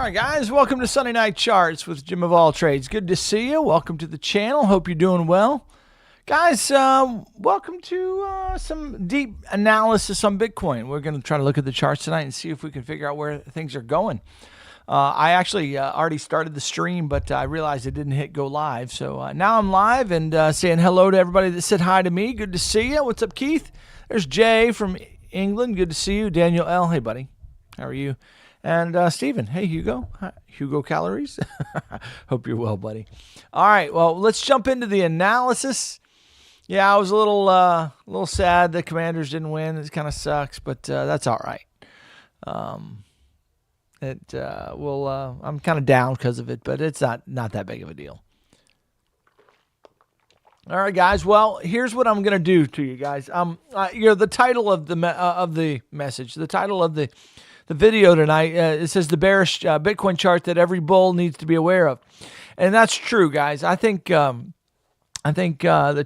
right, guys, welcome to Sunday Night Charts with Jim of All Trades. Good to see you. Welcome to the channel. Hope you're doing well. Guys, welcome to some deep analysis on Bitcoin. We're going to try to look at the charts tonight and see if we can figure out where things are going. I actually already started the stream, but I realized it didn't hit go live. So now I'm live and saying hello to everybody that said hi to me. Good to see you. What's up, Keith? There's Jay from England. Good to see you. Daniel L. Hey, buddy. How are you? And Steven, hey, Hugo. Hi, Hugo Calories. Hope you're well, buddy. All right, well, let's jump into the analysis. Yeah, I was a little sad the Commanders didn't win. It kind of sucks, but that's all right. I'm kind of down because of it, but it's not that big of a deal. All right, guys. Well, here's what I'm gonna do to you guys. The title of the message, the title of the video tonight, it says the bearish Bitcoin chart that every bull needs to be aware of, and that's true, guys. I think the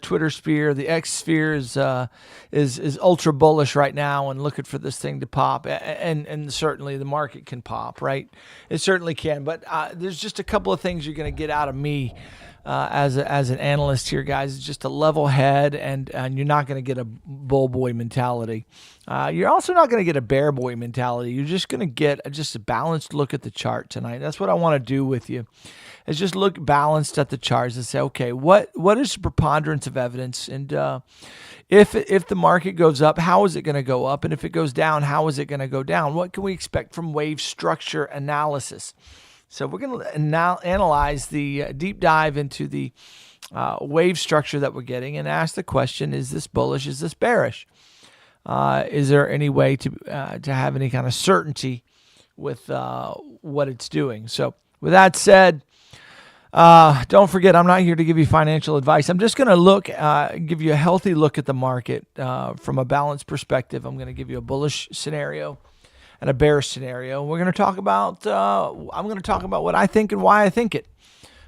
Twitter sphere, the X sphere is ultra bullish right now and looking for this thing to pop, and certainly the market can pop, right? It certainly can, but there's just a couple of things you're going to get out of me as an analyst here, guys. It's just a level head, and you're not going to get a bull boy mentality. You're also not going to get a bear boy mentality. You're just going to get just a balanced look at the chart tonight. That's what I want to do with you, is just look balanced at the charts and say, okay, what is the preponderance of evidence? And if the market goes up, how is it going to go up? And if it goes down, how is it going to go down? What can we expect from wave structure analysis? So we're going to now analyze the deep dive into the wave structure that we're getting and ask the question, is this bullish? Is this bearish? Is there any way to have any kind of certainty with what it's doing? So with that said, don't forget, I'm not here to give you financial advice. I'm just going to give you a healthy look at the market from a balanced perspective. I'm going to give you a bullish scenario and a bearish scenario. We're going to talk about, I'm going to talk about what I think and why I think it.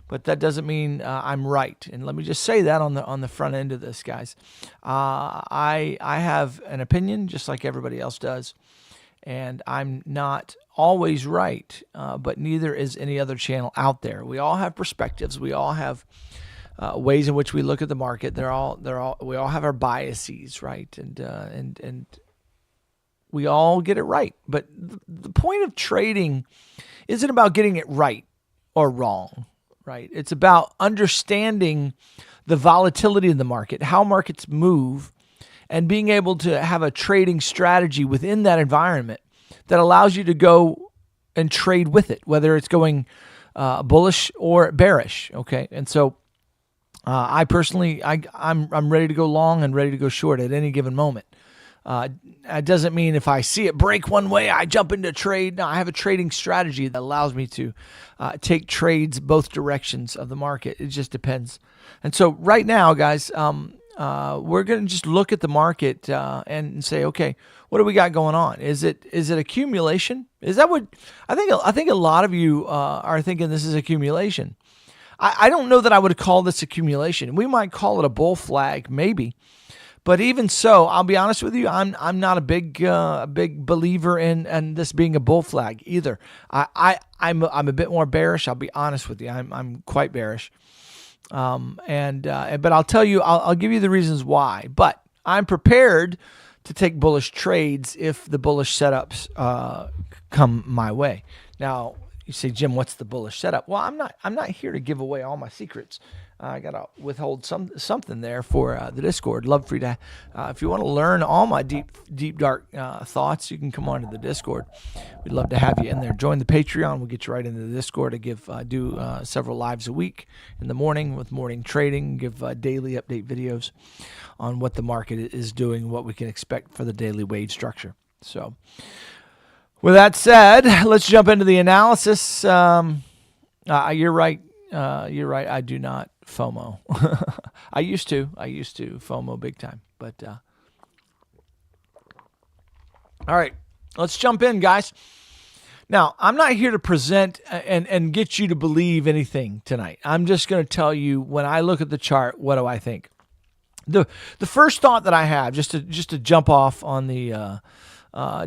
But that doesn't mean I'm right. And let me just say that on the front end of this, guys. I have an opinion just like everybody else does. And I'm not always right, but neither is any other channel out there. We all have perspectives. We all have ways in which we look at the market. We all have our biases, right? And we all get it right. But the point of trading isn't about getting it right or wrong, right? It's about understanding the volatility in the market, how markets move, and being able to have a trading strategy within that environment that allows you to go and trade with it, whether it's going bullish or bearish. Okay, and so I personally, I'm ready to go long and ready to go short at any given moment. It doesn't mean if I see it break one way, I jump into trade. No, I have a trading strategy that allows me to take trades both directions of the market. It just depends. And so right now, guys, we're going to just look at the market and say, okay, what do we got going on? Is it accumulation? Is that what I think? I think a lot of you are thinking this is accumulation. I don't know that I would call this accumulation. We might call it a bull flag, maybe. But even so, I'll be honest with you, I'm not a big believer in this being a bull flag either. I'm a bit more bearish. I'll be honest with you. I'm quite bearish. But I'll tell you, I'll give you the reasons why. But I'm prepared to take bullish trades if the bullish setups come my way. Now you say, Jim, what's the bullish setup? Well, I'm not here to give away all my secrets. I gotta withhold something there for the Discord. Love for you to, if you want to learn all my deep dark thoughts, you can come on to the Discord. We'd love to have you in there. Join the Patreon. We'll get you right into the Discord to do several lives a week in the morning with morning trading. Give daily update videos on what the market is doing, what we can expect for the daily wave structure. So, with that said, let's jump into the analysis. You're right. You're right. I do not FOMO. I used to FOMO big time, but all right, let's jump in, guys. Now, I'm not here to present and get you to believe anything tonight. I'm just going to tell you, when I look at the chart, what do I think? The first thought that I have, just to jump off on the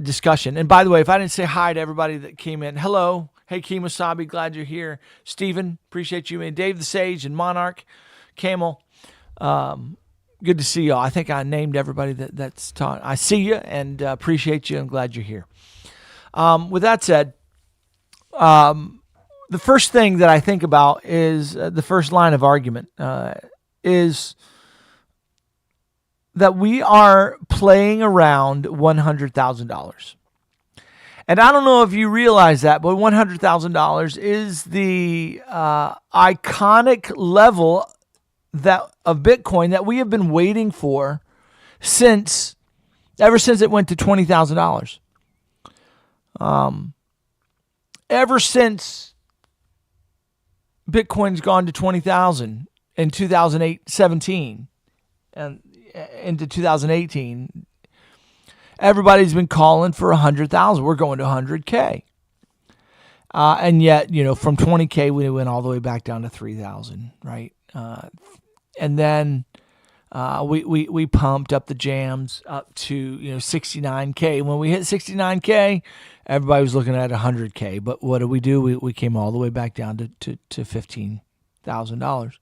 discussion. And by the way, if I didn't say hi to everybody that came in, hello, Hey, Kemosabe, glad you're here. Stephen, appreciate you. And Dave the Sage and Monarch, Camel. Good to see y'all. I think I named everybody that's taught. I see you and appreciate you. I'm glad you're here. With that said, the first thing that I think about is the first line of argument is that we are playing around $100,000. And I don't know if you realize that, but $100,000 is the iconic level of Bitcoin that we have been waiting for ever since it went to $20,000. Ever since Bitcoin's gone to 20,000 in 2017 and into 2018, everybody's been calling for 100,000. We're going to 100K. And yet, from 20K, we went all the way back down to 3,000, right? And then we pumped up the jams up to 69K. When we hit 69K, everybody was looking at 100K. But what did we do? We came all the way back down to $15,000.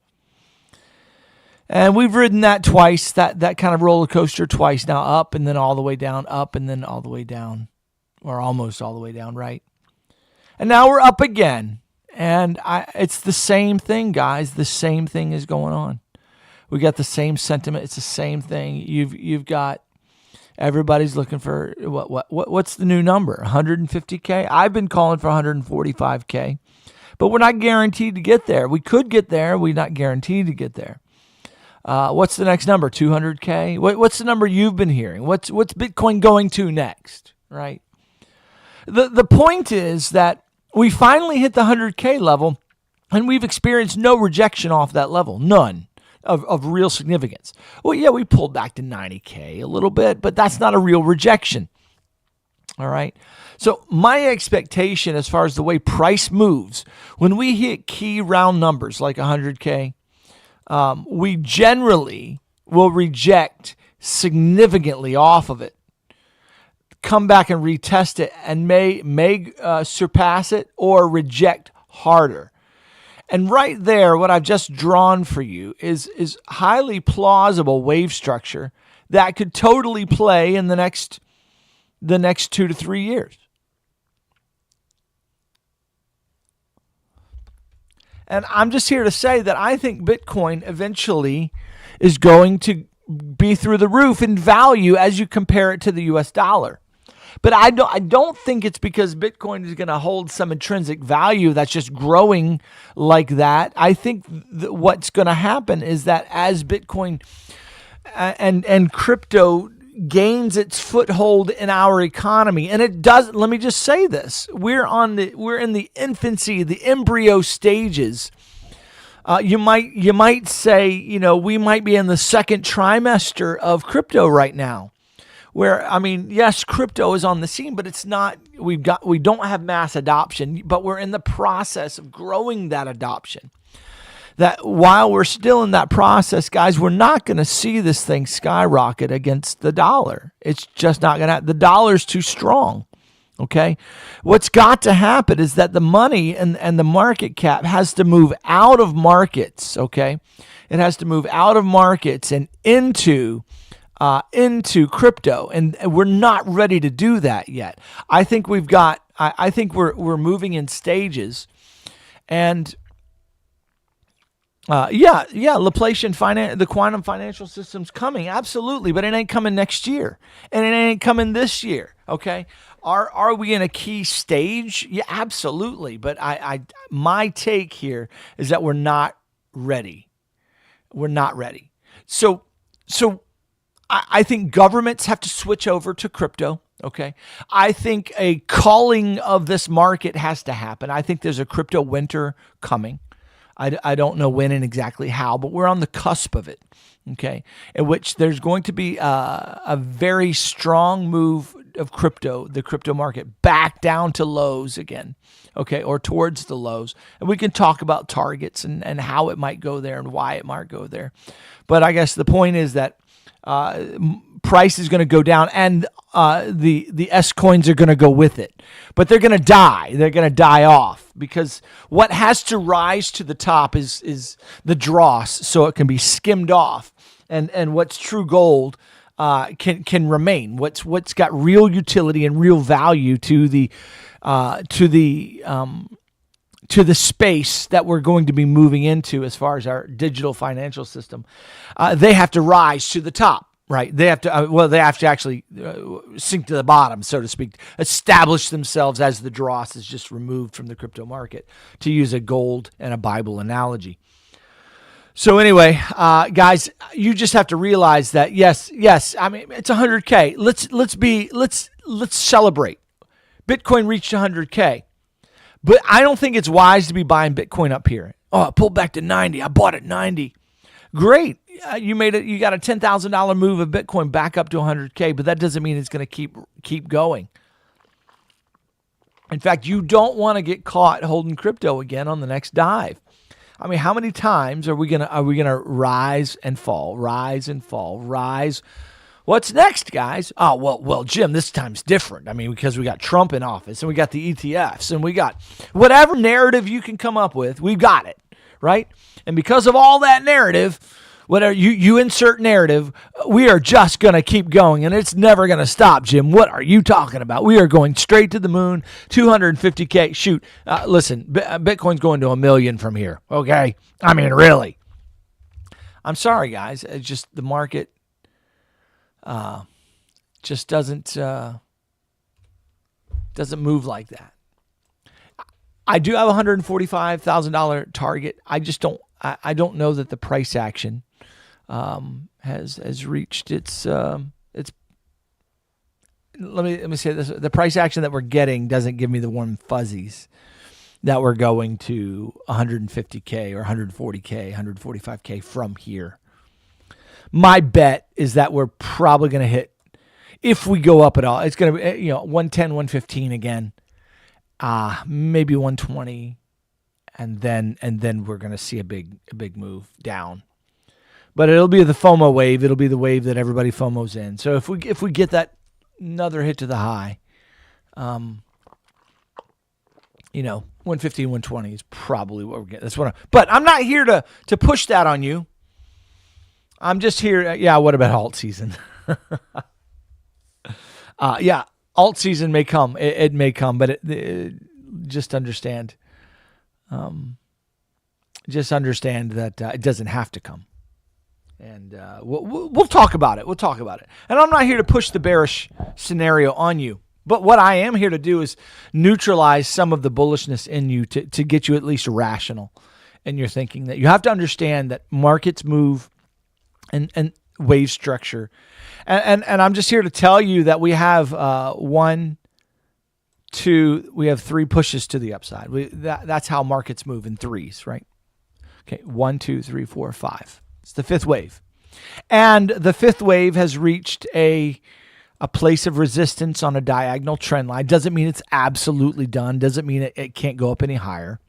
And we've ridden that twice, that kind of roller coaster twice now, up and then all the way down, up and then all the way down, or almost all the way down, right? And now we're up again. And it's the same thing, guys. The same thing is going on. We got the same sentiment. It's the same thing. You've got everybody's looking for what's the new number? 150K. I've been calling for 145K, but we're not guaranteed to get there. We could get there. We're not guaranteed to get there. What's the next number? 200K. What's the number you've been hearing? What's Bitcoin going to next? Right. The point is that we finally hit the 100K level, and we've experienced no rejection off that level. None of real significance. Well, yeah, we pulled back to 90K a little bit, but that's not a real rejection. All right. So my expectation as far as the way price moves, when we hit key round numbers like 100K, we generally will reject significantly off of it, come back and retest it, and may surpass it or reject harder. And right there, what I've just drawn for you is highly plausible wave structure that could totally play in the next 2 to 3 years. And I'm just here to say that I think Bitcoin eventually is going to be through the roof in value as you compare it to the US dollar. But I don't think it's because Bitcoin is going to hold some intrinsic value that's just growing like that. I think what's going to happen is that as Bitcoin and crypto gains its foothold in our economy, and it does. Let me just say this: we're in the infancy, the embryo stages. You might say, we might be in the second trimester of crypto right now. Where, yes, crypto is on the scene, but it's not, we don't have mass adoption, but we're in the process of growing that adoption. That while we're still in that process, guys, we're not going to see this thing skyrocket against the dollar. It's just not going to, the dollar's too strong. Okay. What's got to happen is that the money and the market cap has to move out of markets. Okay. It has to move out of markets and into crypto, and we're not ready to do that yet. I think I think we're moving in stages, and Laplacian finance, the quantum financial system's coming, absolutely, but it ain't coming next year, and it ain't coming this year. Okay, are we in a key stage? Yeah, absolutely, but my take here is that we're not ready. We're not ready. So. I think governments have to switch over to crypto, okay? I think a culling of this market has to happen. I think there's a crypto winter coming. I don't know when and exactly how, but we're on the cusp of it, okay? In which there's going to be a very strong move of the crypto market, back down to lows again, okay, or towards the lows. And we can talk about targets and how it might go there and why it might go there. But I guess the point is that price is going to go down, and the S coins are going to go with it. But they're going to die. They're going to die off, because what has to rise to the top is the dross, so it can be skimmed off, and what's true gold can remain. What's got real utility and real value to the space that we're going to be moving into as far as our digital financial system. They have to rise to the top, right? They have to, they have to actually sink to the bottom, so to speak, establish themselves as the dross is just removed from the crypto market, to use a gold and a Bible analogy. So anyway, guys, you just have to realize that yes, I mean, it's 100K. Let's celebrate. Bitcoin reached 100K. But I don't think it's wise to be buying Bitcoin up here. Oh, it pulled back to 90. I bought at 90. Great. You got a $10,000 move of Bitcoin back up to 100K, but that doesn't mean it's going to keep going. In fact, you don't want to get caught holding crypto again on the next dive. I mean, how many times are we gonna rise and fall, rise and fall, rise? What's next, guys? Oh, well, Jim, this time's different. I mean, because we got Trump in office, and we got the ETFs, and we got whatever narrative you can come up with, we've got it, right? And because of all that narrative, whatever you insert narrative, we are just going to keep going, and it's never going to stop, Jim. What are you talking about? We are going straight to the moon, 250K. Shoot, listen, Bitcoin's going to 1 million from here, okay? I mean, really. I'm sorry, guys. It's just the market just doesn't move like that. I do have a $145,000 target. I just don't. I don't know that the price action has reached its. Let me say this: the price action that we're getting doesn't give me the warm fuzzies that we're going to 150K or 140K, 145K from here. My bet is that we're probably going to hit, if we go up at all, it's going to be 110, 115 again, maybe 120, and then we're going to see a big move down. But it'll be the FOMO wave. It'll be the wave that everybody FOMOs in. So if we get that another hit to the high, 115, 120 is probably what we're getting. But I'm not here to push that on you. I'm just here. Yeah, what about alt season? Alt season may come. It may come, but just understand. Just understand that it doesn't have to come. And we'll talk about it. We'll talk about it. And I'm not here to push the bearish scenario on you. But what I am here to do is neutralize some of the bullishness in you to get you at least rational in your thinking. That you have to understand that markets move and wave structure. And I'm just here to tell you that we have we have 3 pushes to the upside. That's how markets move in threes, right? Okay, 1, 2, 3, 4, 5. It's the 5th wave. And the 5th wave has reached a place of resistance on a diagonal trend line. Doesn't mean it's absolutely done. Doesn't mean it can't go up any higher.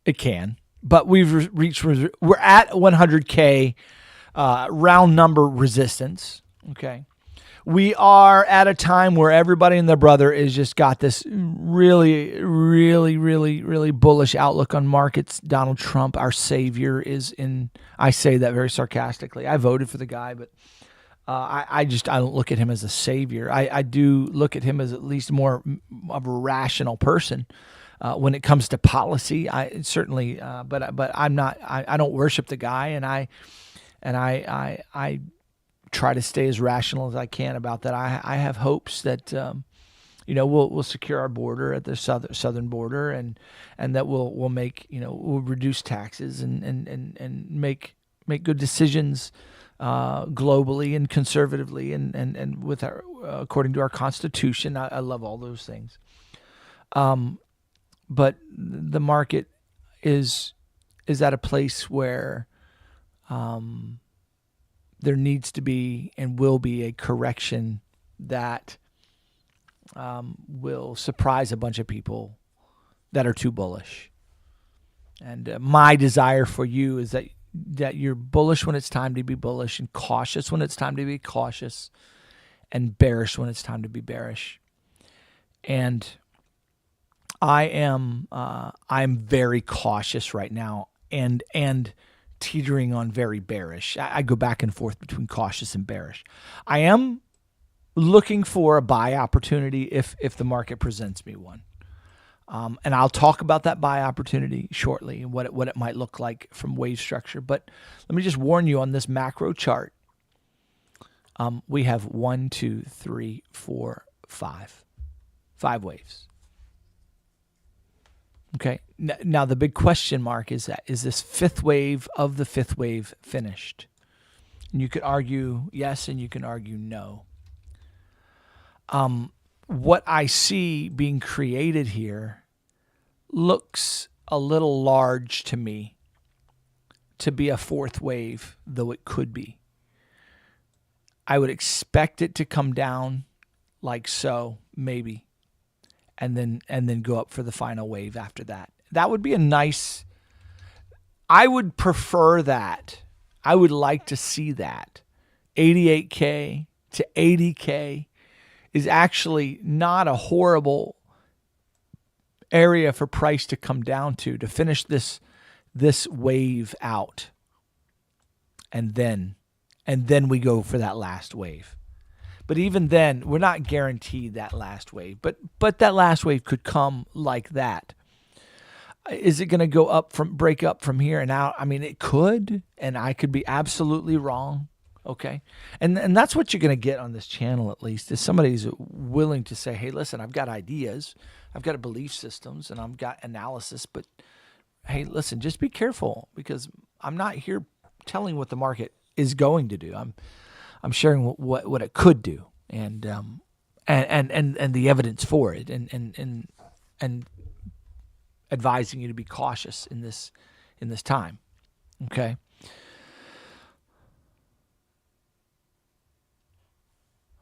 It can, but we're at 100K round number resistance. Okay. We are at a time where everybody and their brother is just got this really, really, really, really bullish outlook on markets. Donald Trump, our savior, is in. I say that very sarcastically. I voted for the guy, but I don't look at him as a savior. I do look at him as at least more of a rational person when it comes to policy. I certainly, but I'm not. I don't worship the guy, and I try to stay as rational as I can about that. I have hopes that we'll secure our border at the southern border, and that we'll make we'll reduce taxes and make good decisions globally and conservatively and with our according to our Constitution. I love all those things. But the market is at a place where there needs to be and will be a correction that will surprise a bunch of people that are too bullish. And my desire for you is that you're bullish when it's time to be bullish, and cautious when it's time to be cautious, and bearish when it's time to be bearish. And I'm very cautious right now, and teetering on very bearish. I go back and forth between cautious and bearish. I am looking for a buy opportunity if the market presents me one. And I'll talk about that buy opportunity shortly and what it might look like from wave structure. But let me just warn you on this macro chart. We have 1, 2, 3, 4, 5. 5 waves. Okay. Now the big question mark is this fifth wave of the fifth wave finished? And you could argue yes, and you can argue no. What I see being created here looks a little large to me to be a fourth wave, though it could be. I would expect it to come down like so, maybe, and then go up for the final wave after that. That would be a nice, I would prefer that. I would like to see that. 88K to 80K is actually not a horrible area for price to come down to finish this wave out. And then we go for that last wave. But even then, we're not guaranteed that last wave. But that last wave could come like that. Is it going to go up break up from here and out? I mean, it could, and I could be absolutely wrong. Okay. And that's what you're going to get on this channel, at least, is somebody who's willing to say, hey, listen, I've got ideas, I've got belief systems, and I've got analysis, but hey, listen, just be careful, because I'm not here telling what the market is going to do. I'm sharing what it could do, and the evidence for it, and advising you to be cautious in this time. Okay.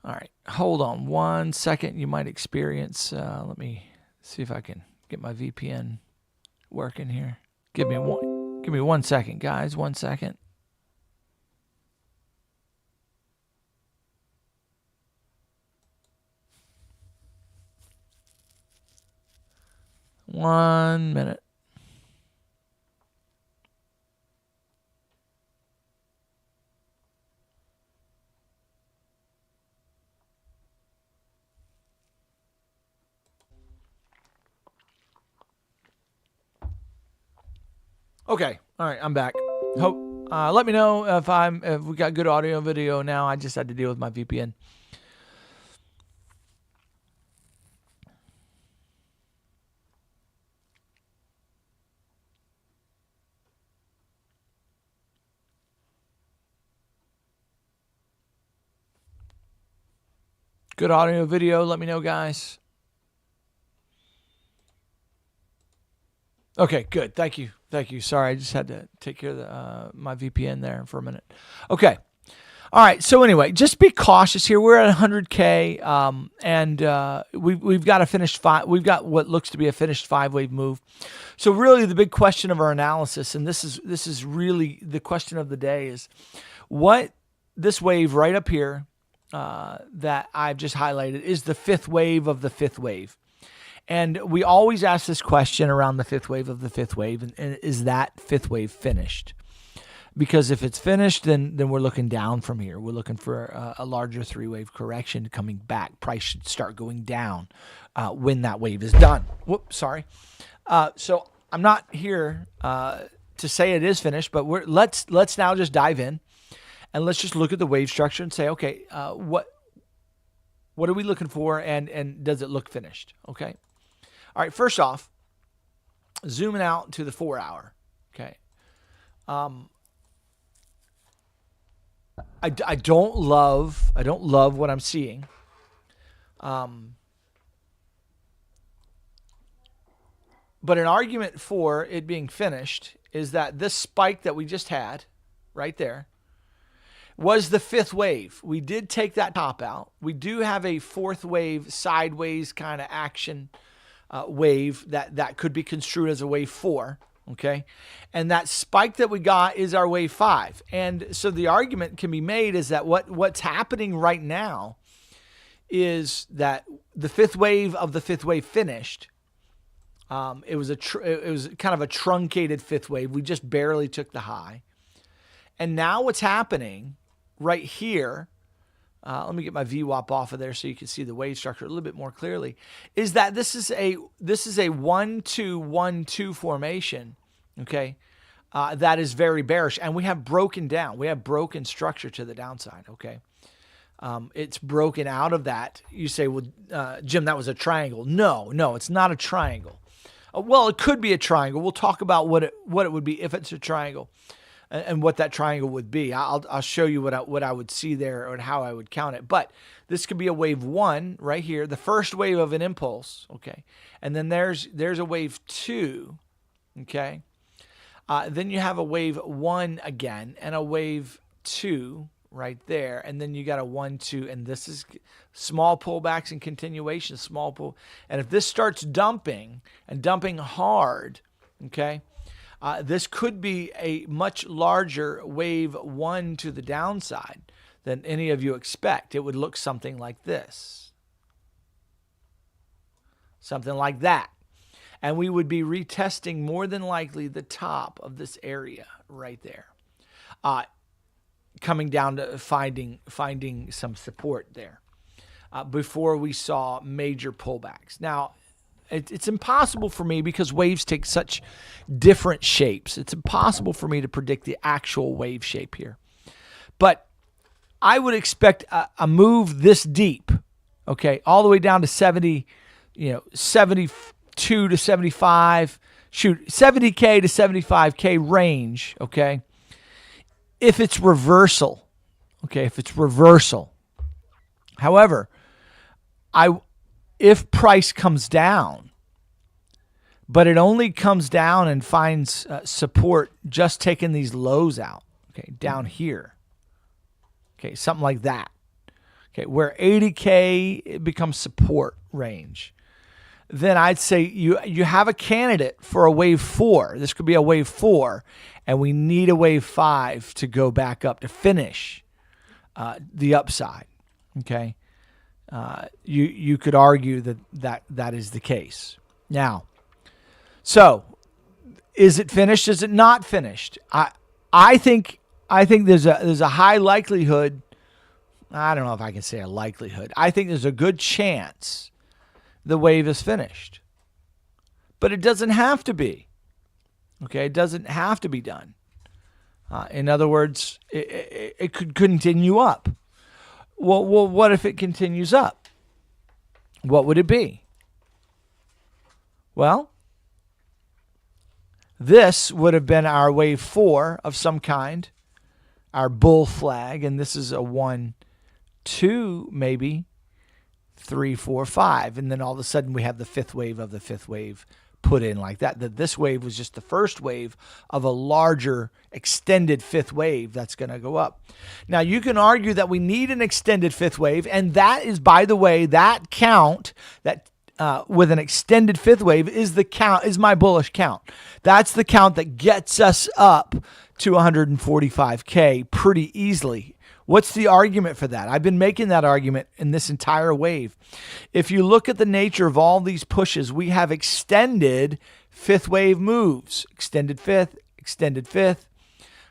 All right, hold on 1 second. You might experience, let me see if I can get my VPN working here. Give me 1 second, guys, 1 second. One minute. Okay. All right. I'm back. Hope. Let me know if we got good audio and video now. I just had to deal with my VPN. Good audio and video. Let me know, guys. Okay, good. Thank you. Sorry, I just had to take care of my VPN there for a minute. Okay. All right. So anyway, just be cautious here. We're at 100K, and we've got a finished five. We've got what looks to be a finished 5-wave move. So really, the big question of our analysis, and this is really the question of the day, is what this wave right up here that I've just highlighted is the fifth wave of the fifth wave. And we always ask this question around the fifth wave of the fifth wave, and is that fifth wave finished? Because if it's finished, then we're looking down from here. We're looking for a larger 3-wave correction coming back. Price should start going down when that wave is done. Whoops, sorry. So I'm not here to say it is finished, but let's now just dive in, and let's just look at the wave structure and say, okay, what are we looking for, and does it look finished? Okay. All right, first off, zooming out to the 4-hour, okay. I don't love what I'm seeing. But an argument for it being finished is that this spike that we just had right there was the fifth wave. We did take that top out. We do have a fourth wave sideways kind of action wave that could be construed as a wave 4. Okay. And that spike that we got is our wave 5. And so the argument can be made is that what's happening right now is that the fifth wave of the fifth wave finished. It was kind of a truncated fifth wave. We just barely took the high. And now what's happening right here, let me get my VWAP off of there so you can see the wave structure a little bit more clearly, is that this is a 1-2-1-2 formation, okay, that is very bearish. And we have broken down. We have broken structure to the downside, okay. It's broken out of that. You say, well, Jim, that was a triangle. No, it's not a triangle. Well, it could be a triangle. We'll talk about what it would be if it's a triangle. And what that triangle would be. I'll show you what I would see there and how I would count it. But this could be a wave 1 right here, the first wave of an impulse, okay? And then there's a wave 2, okay? Then you have a wave 1 again and a wave 2 right there. And then you got a 1, 2, and this is small pullbacks and continuation, small pull. And if this starts dumping and dumping hard, okay? This could be a much larger wave 1 to the downside than any of you expect. It would look something like this. Something like that. And we would be retesting more than likely the top of this area right there. Coming down to finding some support there before we saw major pullbacks. Now, it's impossible for me because waves take such different shapes. It's impossible for me to predict the actual wave shape here. But I would expect a move this deep, okay, all the way down to 70, 72 to 75, 70K to 75K range, okay, if it's reversal, okay, if it's reversal. However, if price comes down, but it only comes down and finds support just taking these lows out, okay, down here, okay, something like that, okay, where 80K it becomes support range, then I'd say you have a candidate for a wave 4. This could be a wave 4, and we need a wave 5 to go back up to finish the upside, okay. You could argue that is the case. Now, so is it finished? Is it not finished? I think there's a high likelihood. I don't know if I can say a likelihood. I think there's a good chance the wave is finished, but it doesn't have to be. Okay, it doesn't have to be done. In other words, it could continue up. Well, what if it continues up? What would it be? Well, this would have been our wave 4 of some kind, our bull flag, and this is a 1, 2, maybe 3, 4, 5, and then all of a sudden we have the fifth wave of the fifth wave put in like that. That this wave was just the first wave of a larger extended fifth wave that's going to go up. Now you can argue that we need an extended fifth wave, and that is, by the way, that count that with an extended fifth wave is my bullish count. That's the count that gets us up to 145K pretty easily. What's the argument for that? I've been making that argument in this entire wave. If you look at the nature of all these pushes, we have extended fifth wave moves. Extended fifth.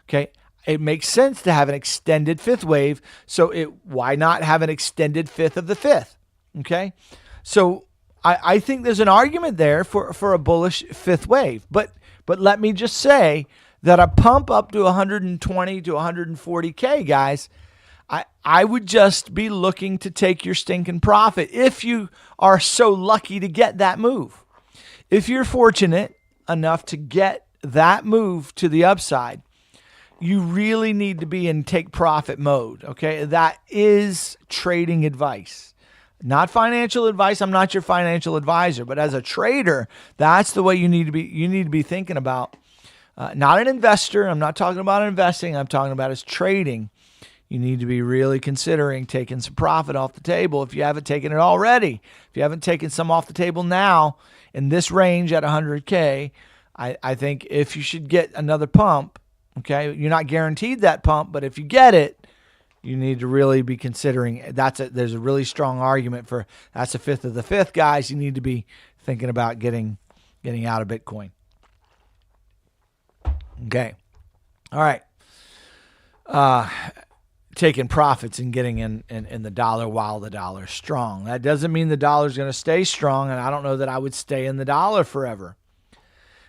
Okay, it makes sense to have an extended fifth wave. So why not have an extended fifth of the fifth? Okay, so I think there's an argument there for a bullish fifth wave. But let me just say that a pump up to 120 to 140K, guys, I would just be looking to take your stinking profit if you are so lucky to get that move. If you're fortunate enough to get that move to the upside, you really need to be in take profit mode, okay? That is trading advice. Not financial advice. I'm not your financial advisor, but as a trader, that's the way you need to be. You need to be thinking about, not an investor. I'm not talking about investing. I'm talking about as trading. You need to be really considering taking some profit off the table if you haven't taken it already. If you haven't taken some off the table now in this range at 100K, I think if you should get another pump, okay, you're not guaranteed that pump, but if you get it, you need to really be considering there's a really strong argument for that's a fifth of the fifth, guys. You need to be thinking about getting out of Bitcoin. Okay. All right. Taking profits and getting in the dollar while the dollar's strong. That doesn't mean the dollar's going to stay strong, and I don't know that I would stay in the dollar forever.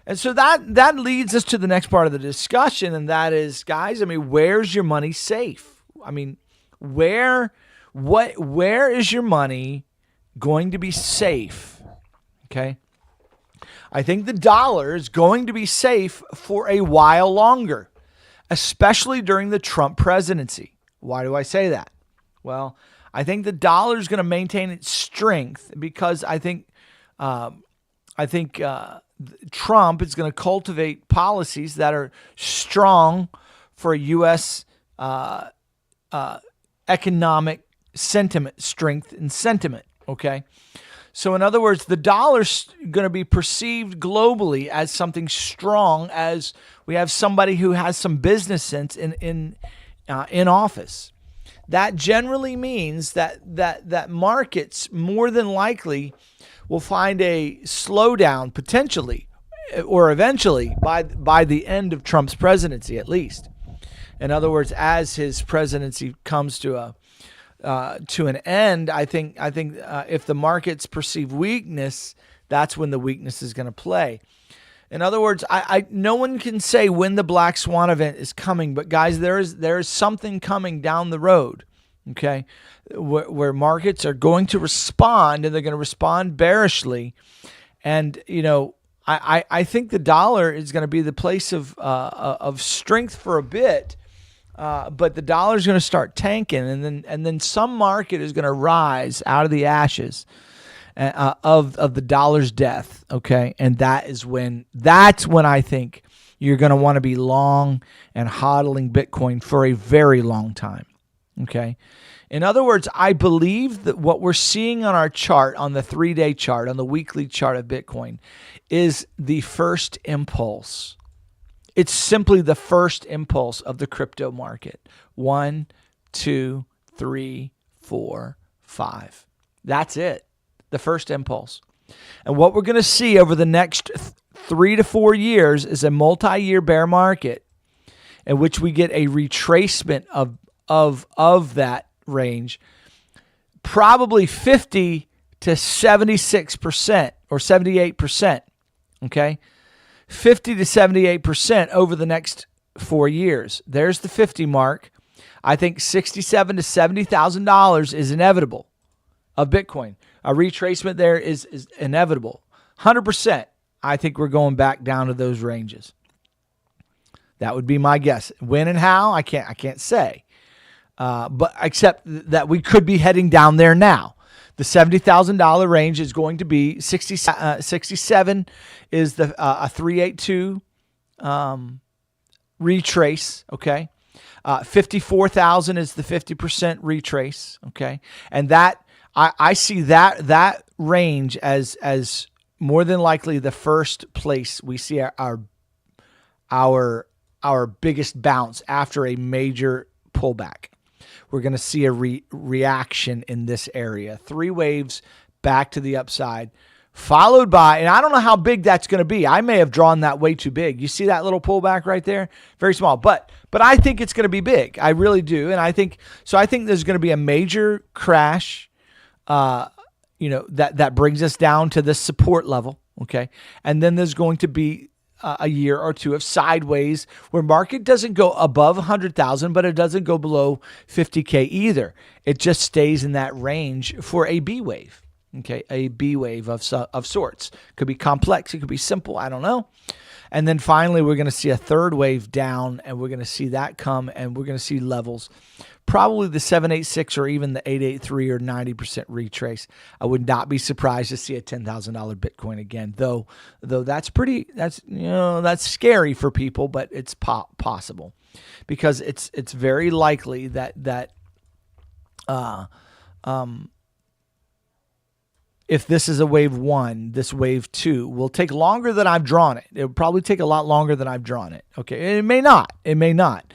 And so that leads us to the next part of the discussion, and that is, guys, I mean, where's your money safe? I mean, where is your money going to be safe? Okay? I think the dollar is going to be safe for a while longer, especially during the Trump presidency. Why do I say that? Well, I think the dollar is going to maintain its strength because I think Trump is going to cultivate policies that are strong for U.S. Economic sentiment, strength and sentiment. Okay. So in other words, the dollar's going to be perceived globally as something strong, as we have somebody who has some business sense in office. That generally means that markets more than likely will find a slowdown potentially or eventually by the end of Trump's presidency, at least. In other words, as his presidency comes to an end, I think if the markets perceive weakness, that's when the weakness is going to play. In other words, no one can say when the black swan event is coming, but guys, there is something coming down the road, okay, where markets are going to respond, and they're going to respond bearishly. And I think the dollar is going to be the place of strength for a bit. But the dollar is going to start tanking, and then some market is going to rise out of the ashes of the dollar's death. Okay, and that's when I think you're going to want to be long and hodling Bitcoin for a very long time. Okay, in other words, I believe that what we're seeing on our chart, on the 3-day chart, on the weekly chart of Bitcoin, is the first impulse. It's simply the first impulse of the crypto market. 1, 2, 3, 4, 5. That's it. The first impulse. And what we're going to see over the next 3 to 4 years is a multi-year bear market in which we get a retracement of that range, probably 50 to 76% or 78%. Okay? 50 to 78% over the next 4 years. There's the 50 mark. I think $67,000 to $70,000 is inevitable of Bitcoin. A retracement there is inevitable. 100%. I think we're going back down to those ranges. That would be my guess. When and how, I can't say. But except that we could be heading down there now. The $70,000 range is going to be 67 is the a 382 retrace, okay? 54,000 is the 50% retrace, okay? And that I see that range as more than likely the first place we see our biggest bounce after a major pullback. We're going to see a reaction in this area. 3 waves back to the upside, followed by, and I don't know how big that's going to be. I may have drawn that way too big. You see that little pullback right there? Very small, but I think it's going to be big. I really do. And I think there's going to be a major crash, that brings us down to this support level. Okay. And then there's going to be a year or two of sideways where market doesn't go above 100,000, but it doesn't go below 50K either. It just stays in that range for a B wave. Okay, a B wave of sorts. Could be complex, it could be simple, I don't know. And then finally, we're going to see a third wave down, and we're going to see that come, and we're going to see levels, probably the 786 or even the 883 or 90% retrace. I would not be surprised to see a $10,000 Bitcoin again, though that's scary for people, but it's possible because it's very likely that if this is a wave 1, this wave 2 will take longer than I've drawn it. It will probably take a lot longer than I've drawn it. Okay. It may not. It may not.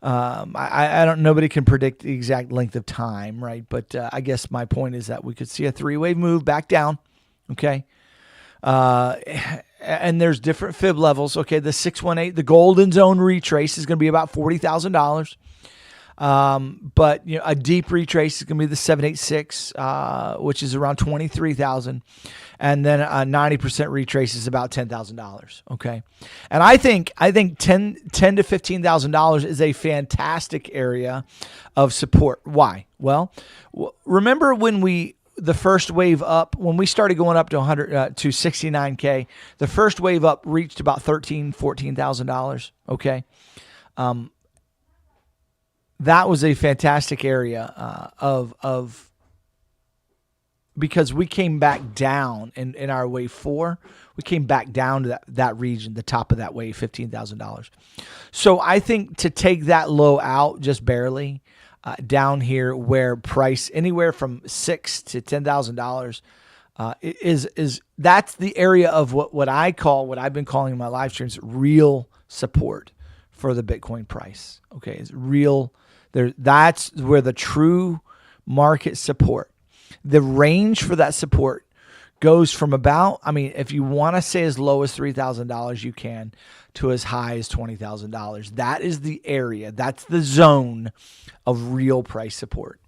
I don't, nobody can predict the exact length of time, right? But I guess my point is that we could see a 3-wave move back down. Okay. And there's different fib levels. Okay. The 618, the golden zone retrace is going to be about $40,000. But a deep retrace is going to be the 786, which is around 23,000. And then a 90% retrace is about $10,000. Okay. And I think $10 to $15,000 is a fantastic area of support. Why? Well, remember when the first wave up, when we started going up to 100 to 69K, the first wave up reached about $14,000. Okay. That was a fantastic area of because we came back down in our wave 4. We came back down to that region, the top of that wave, $15,000. So I think to take that low out just barely down here, where price anywhere from $6,000 to $10,000 is that's the area of what I've been calling in my live streams real support for the Bitcoin price. Okay, it's real. That's where the true market support. The range for that support goes from about, if you want to say as low as $3,000, you can, to as high as $20,000. That is the area. That's the zone of real price support.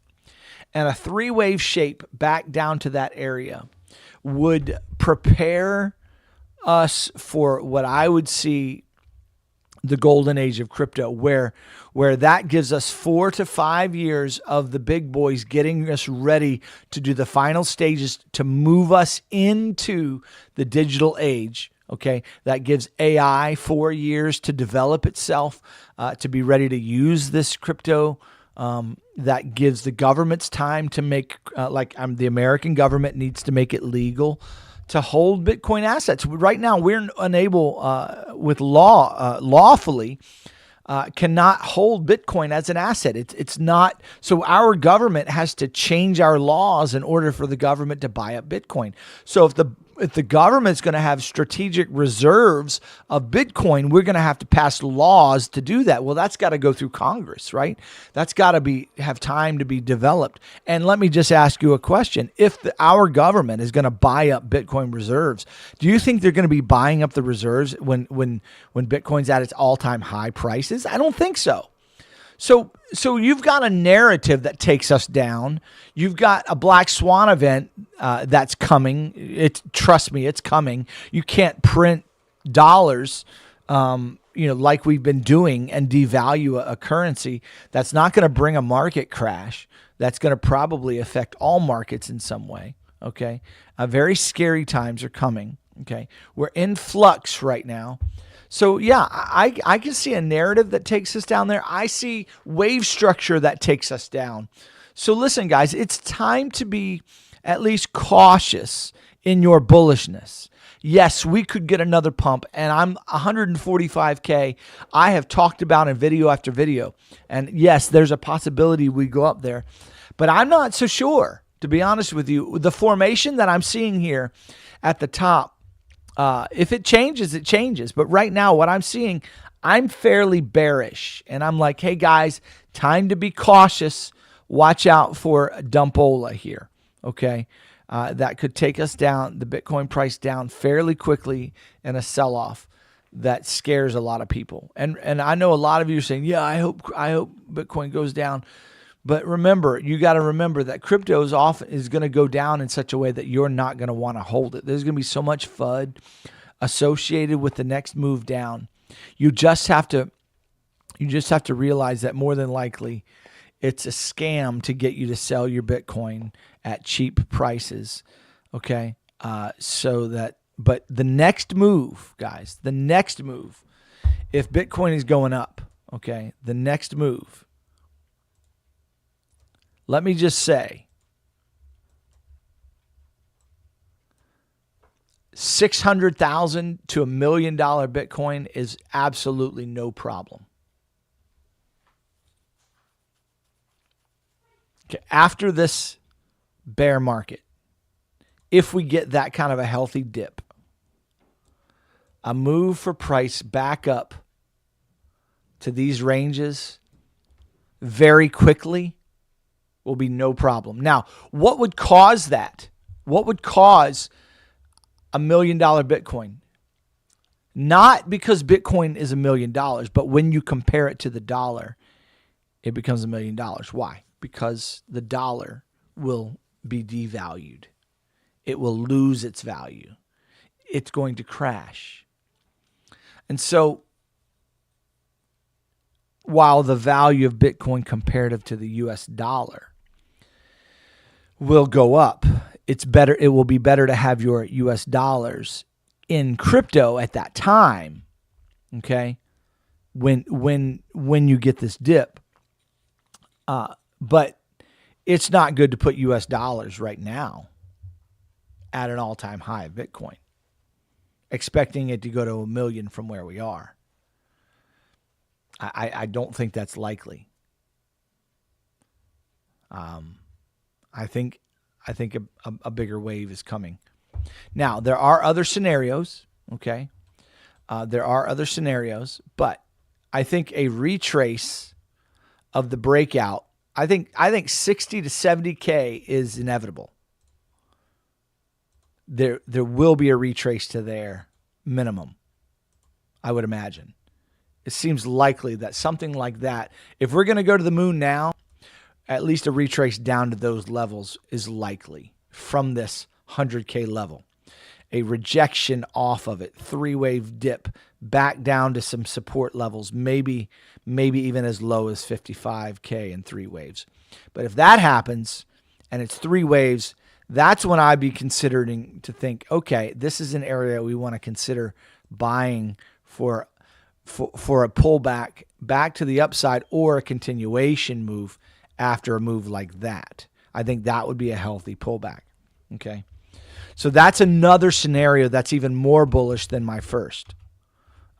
And a 3-wave shape back down to that area would prepare us for what I would see the golden age of crypto, where that gives us 4 to 5 years of the big boys getting us ready to do the final stages to move us into the digital age. Okay. That gives AI 4 years to develop itself, to be ready to use this crypto. That gives the governments time to make, the American government needs to make it legal to hold Bitcoin assets. Right now, we're unable, with lawfully, cannot hold Bitcoin as an asset. It's not. So our government has to change our laws in order for the government to buy up Bitcoin. So if the government's going to have strategic reserves of Bitcoin, we're going to have to pass laws to do that. Well, that's got to go through Congress, right? That's got to have time to be developed. And let me just ask you a question. If our government is going to buy up Bitcoin reserves, do you think they're going to be buying up the reserves when Bitcoin's at its all-time high prices? I don't think so. So you've got a narrative that takes us down. You've got a black swan event that's coming. Trust me, it's coming. You can't print dollars, like we've been doing, and devalue a currency. That's not going to bring a market crash. That's going to probably affect all markets in some way. Okay, very scary times are coming. Okay, we're in flux right now. So yeah, I can see a narrative that takes us down there. I see wave structure that takes us down. So listen, guys, it's time to be at least cautious in your bullishness. Yes, we could get another pump, and I'm 145K. I have talked about in video after video. And yes, there's a possibility we go up there, but I'm not so sure, to be honest with you. The formation that I'm seeing here at the top, if it changes, it changes. But right now, what I'm seeing, I'm fairly bearish. And I'm like, hey, guys, time to be cautious. Watch out for a dumpola here, okay? That could take us down, the Bitcoin price down fairly quickly in a sell-off that scares a lot of people. And I know a lot of you are saying, yeah, I hope Bitcoin goes down. But remember, you got to remember that crypto is going to go down in such a way that you're not going to want to hold it. There's going to be so much FUD associated with the next move down. You just have to realize that more than likely it's a scam to get you to sell your Bitcoin at cheap prices. Okay. But the next move, guys, if Bitcoin is going up, okay, the next move, let me just say, $600,000 to $1 million Bitcoin is absolutely no problem. Okay, after this bear market, if we get that kind of a healthy dip, a move for price back up to these ranges very quickly will be no problem. Now, what would cause that? What would cause $1 million Bitcoin? Not because Bitcoin is $1 million, but when you compare it to the dollar, it becomes $1 million. Why? Because the dollar will be devalued. It will lose its value. It's going to crash. And so, while the value of Bitcoin comparative to the US dollar will go up, it will be better to have your US dollars in crypto at that time, okay? When you get this dip. But it's not good to put US dollars right now at an all-time high of Bitcoin, expecting it to go to 1 million from where we are. I don't think that's likely. I think a bigger wave is coming. Now, there are other scenarios, okay? There are other scenarios, but I think a retrace of the breakout, I think 60 to 70K is inevitable. There will be a retrace to their minimum, I would imagine. It seems likely that something like that, if we're going to go to the moon now, at least a retrace down to those levels is likely from this 100K level. A rejection off of it, 3-wave dip back down to some support levels, maybe even as low as 55K in 3 waves. But if that happens and it's 3 waves, that's when I'd be considering to think, okay, this is an area we want to consider buying for a pullback back to the upside or a continuation move after a move like that. I think that would be a healthy pullback. Okay. So that's another scenario that's even more bullish than my first.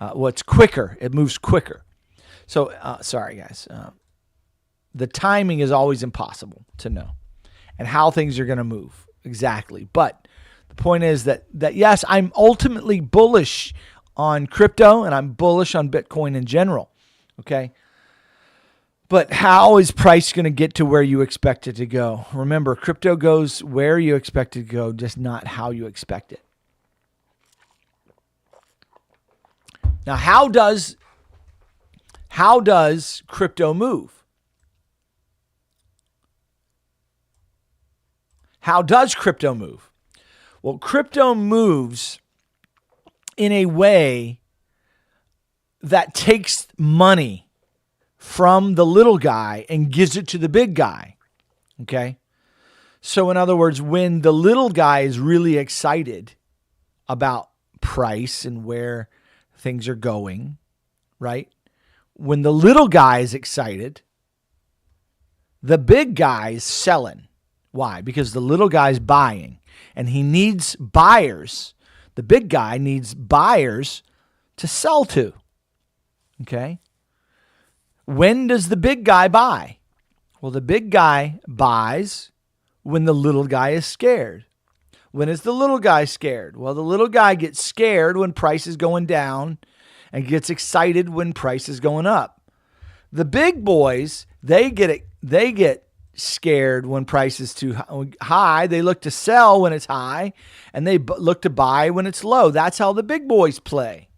It's quicker. It moves quicker. So, sorry guys. The timing is always impossible to know and how things are going to move exactly. But the point is that yes, I'm ultimately bullish on crypto and I'm bullish on Bitcoin in general. Okay. But how is price going to get to where you expect it to go? Remember, crypto goes where you expect it to go, just not how you expect it. Now, how does crypto move? How does crypto move? Well, crypto moves in a way that takes money from the little guy and gives it to the big guy. Okay? So in other words, when the little guy is really excited about price and where things are going, right? When the little guy is excited, the big guy is selling. Why? Because the little guy's buying and he needs buyers. The big guy needs buyers to sell to. Okay? When does the big guy buy? Well, the big guy buys when the little guy is scared. When is the little guy scared? Well, the little guy gets scared when price is going down and gets excited when price is going up. The big boys, they get scared when price is too high. They look to sell when it's high and they look to buy when it's low. That's how the big boys play.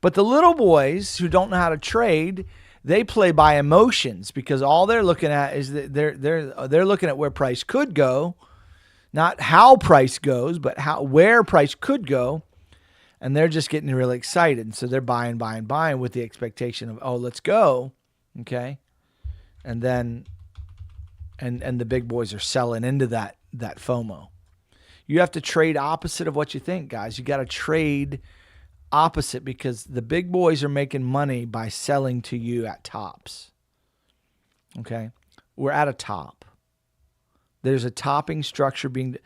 But the little boys who don't know how to trade, they play by emotions because all they're looking at is that they're looking at where price could go, not how price goes, but where price could go, and they're just getting really excited. And so they're buying with the expectation of, oh, let's go, okay, and then and the big boys are selling into that FOMO. You have to trade opposite of what you think, guys. You got to trade opposite because the big boys are making money by selling to you at tops. Okay? We're at a top. There's a topping structure being...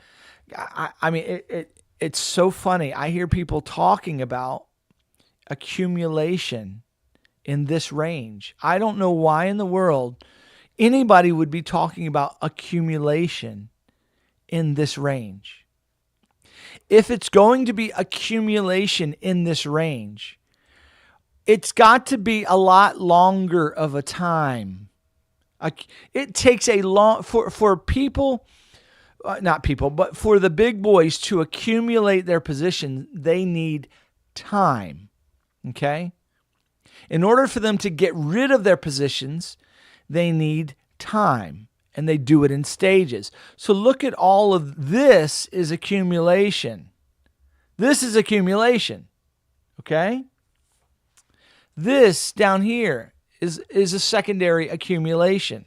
I mean, it's so funny. I hear people talking about accumulation in this range. I don't know why in the world anybody would be talking about accumulation in this range. If it's going to be accumulation in this range, it's got to be a lot longer of a time. It takes a long, for people, not people, but for the big boys to accumulate their position, they need time. Okay? In order for them to get rid of their positions, they need time, and they do it in stages. So look at all of this is accumulation. This is accumulation. Okay? This down here is a secondary accumulation.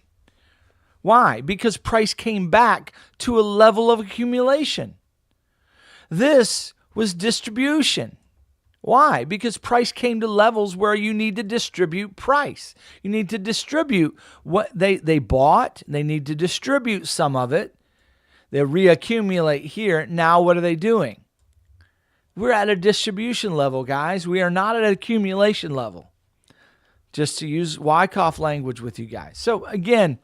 Why? Because price came back to a level of accumulation. This was distribution. Why? Because price came to levels where you need to distribute price. You need to distribute what they bought. They need to distribute some of it. They reaccumulate here. Now what are they doing? We're at a distribution level, guys. We are not at an accumulation level. Just to use Wyckoff language with you guys. So again,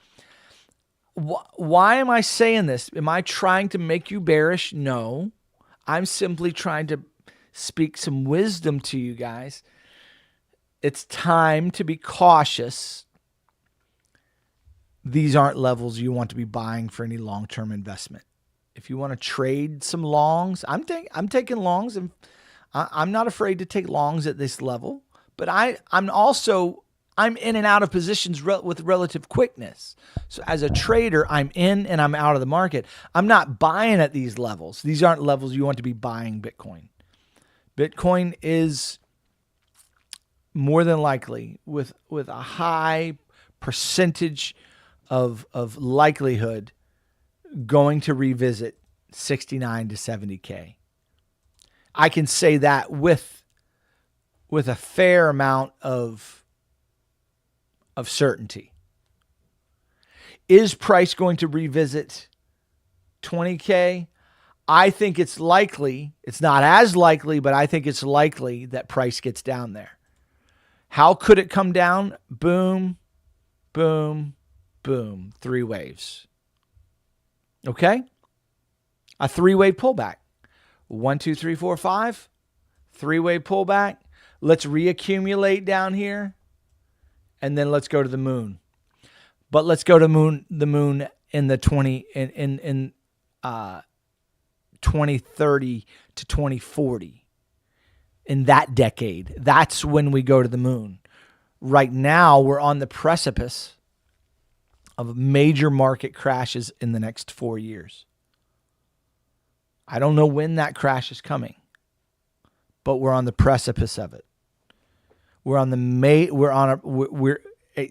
why am I saying this? Am I trying to make you bearish? No. I'm simply trying to speak some wisdom to you guys. It's time to be cautious. These aren't levels you want to be buying for any long-term investment. If you want to trade some longs, I'm taking longs, and I'm not afraid to take longs at this level. But I'm in and out of positions with relative quickness. So as a trader, I'm in and I'm out of the market. I'm not buying at these levels. These aren't levels you want to be buying Bitcoin. Bitcoin is more than likely, with a high percentage of likelihood, going to revisit 69 to 70K. I can say that with a fair amount of certainty. Is price going to revisit 20K? I think it's likely. It's not as likely, but I think it's likely that price gets down there. How could it come down? Boom, boom, boom. 3 waves. Okay? A 3-wave pullback. 1, 2, 3, 4, 5. 3-wave pullback. Let's reaccumulate down here. And then let's go to the moon. But let's go to the moon in the 2030 to 2040. In that decade, that's when we go to the moon. Right now, we're on the precipice of major market crashes in the next 4 years. I don't know when that crash is coming, but we're on the precipice of it. We're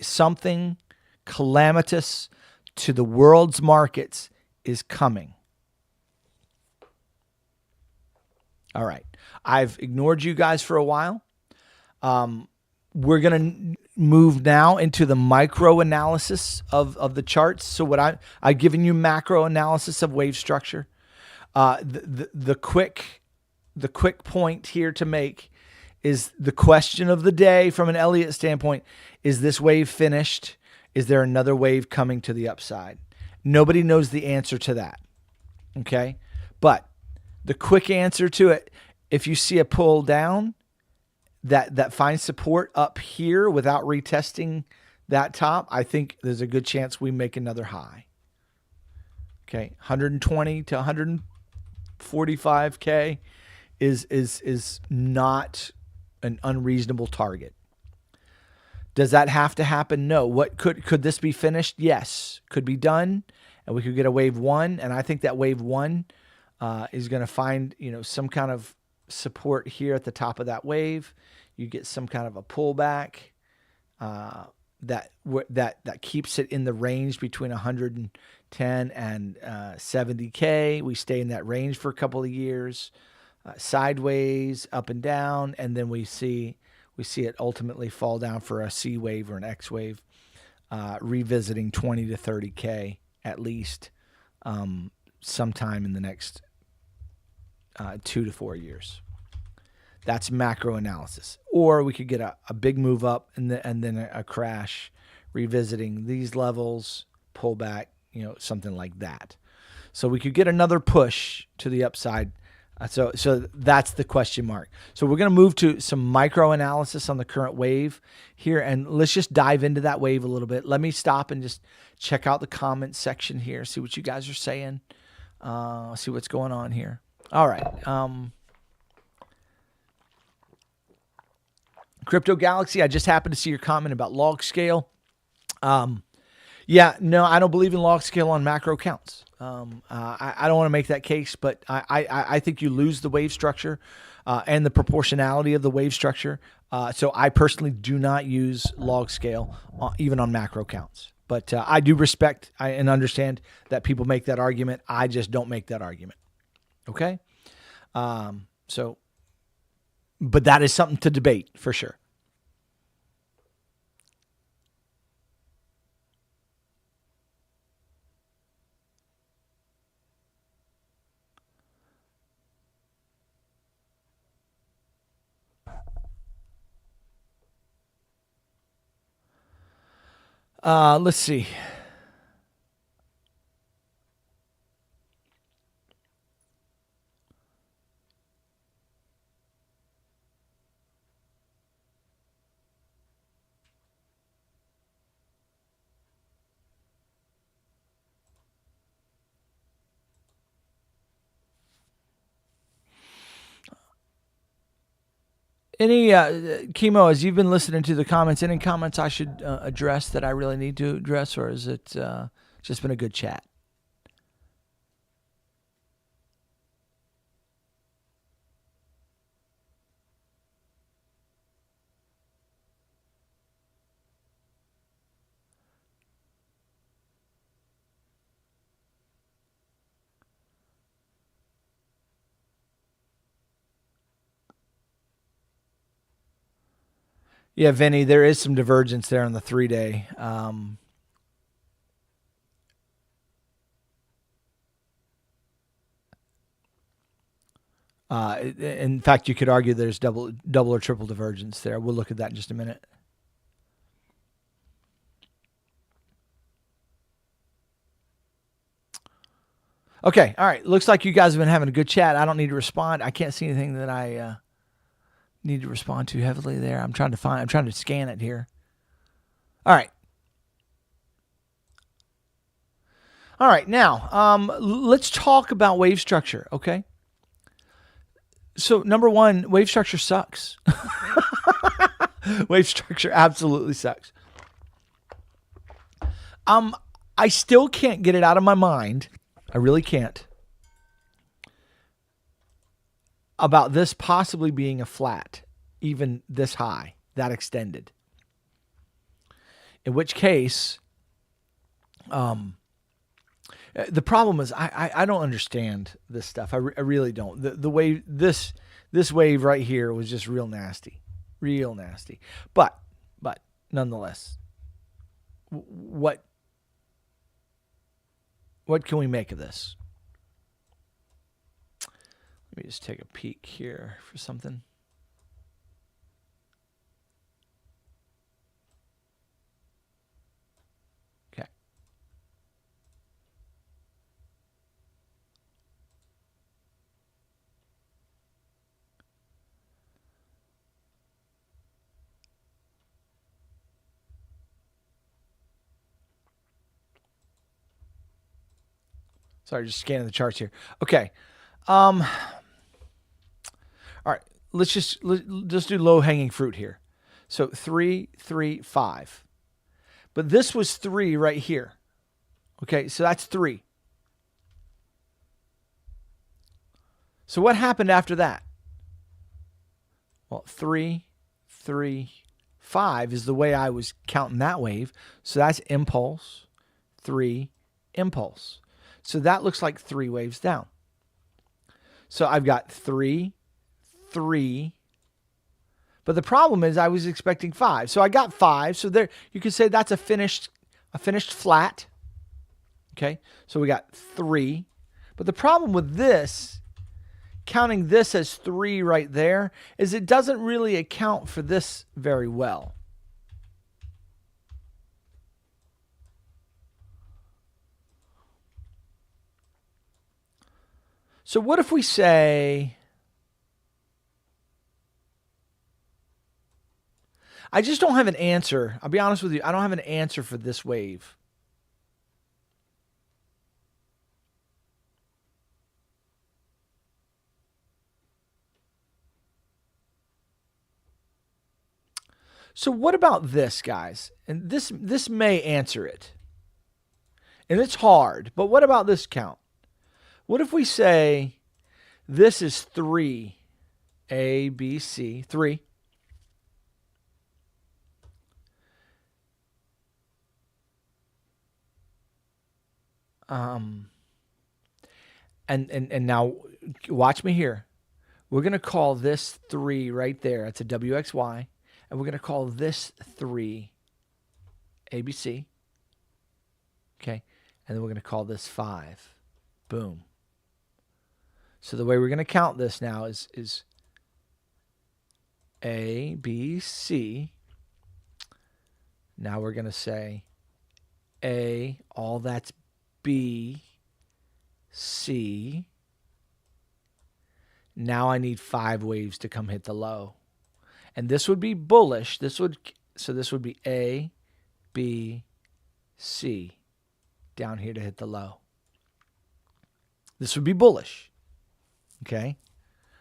something calamitous to the world's markets is coming. All right. I've ignored you guys for a while. We're going to move now into the micro analysis of the charts. So what I've given you macro analysis of wave structure. The quick point here to make is the question of the day from an Elliott standpoint. Is this wave finished? Is there another wave coming to the upside? Nobody knows the answer to that. Okay. But the quick answer to it, if you see a pull down that finds support up here without retesting that top, I think there's a good chance we make another high. Okay. 120 to 145K is not an unreasonable target. Does that have to happen? No. What could this be finished? Yes. Could be done, and we could get a wave 1, and I think that wave 1 is going to find, some kind of support here at the top of that wave. You get some kind of a pullback that keeps it in the range between 110 and 70K. We stay in that range for a couple of years, sideways, up and down, and then we see it ultimately fall down for a C wave or an X wave, revisiting 20 to 30K at least sometime in the next 2 to 4 years. That's macro analysis. Or we could get a big move up and then a crash, revisiting these levels, pullback, something like that. So we could get another push to the upside So that's the question mark. So we're going to move to some micro analysis on the current wave here, and let's just dive into that wave a little bit. Let me stop and just check out the comment section here, see what you guys are saying, see what's going on here. All right. Crypto Galaxy, I just happened to see your comment about log scale. Yeah, no, I don't believe in log scale on macro counts. I don't want to make that case, but I think you lose the wave structure and the proportionality of the wave structure. So I personally do not use log scale even on macro counts. But I do respect and understand that people make that argument. I just don't make that argument. Okay? But that is something to debate for sure. Let's see. Any Chemo, as you've been listening to the comments, any comments I should address that I really need to address, or is it just been a good chat? Yeah, Vinny, there is some divergence there on the 3-day. In fact, you could argue there's double or triple divergence there. We'll look at that in just a minute. Okay, all right. Looks like you guys have been having a good chat. I don't need to respond. I can't see anything that I need to respond to heavily there. I'm trying to scan it here. All right. All right. Now, let's talk about wave structure. Okay. So number one, wave structure sucks. Wave structure absolutely sucks. I still can't get it out of my mind. I really can't. About this possibly being a flat, even this high, that extended. In which case, the problem is I don't understand this stuff. I really don't. The way this wave right here was just real nasty, But nonetheless, what can we make of this? Let me just take a peek here for something. Okay. Sorry, just scanning the charts here. Okay. All right. Let's just do low hanging fruit here. So 3, 3, 5. But this was 3 right here. Okay, so that's 3. So what happened after that? Well, 3, 3, 5 is the way I was counting that wave. So that's impulse, 3, impulse. So that looks like 3 waves down. So I've got 3, 3. But the problem is I was expecting 5. So I got 5. So there you could say that's a finished flat. Okay? So we got 3. But the problem with this, counting this as 3 right there, is it doesn't really account for this very well. So what if we say, I just don't have an answer. I'll be honest with you. I don't have an answer for this wave. So what about this, guys? And this may answer it. And it's hard, but what about this count? What if we say this is 3, A, B, C, 3. And now watch me here. We're going to call this 3 right there. It's a WXY. And we're going to call this 3 ABC. Okay. And then we're going to call this 5. Boom. So the way we're going to count this now is A, B, C. Now we're going to say A, all that's B, C. Now I need 5 waves to come hit the low. And this would be bullish. This would be A, B, C down here to hit the low. This would be bullish. Okay?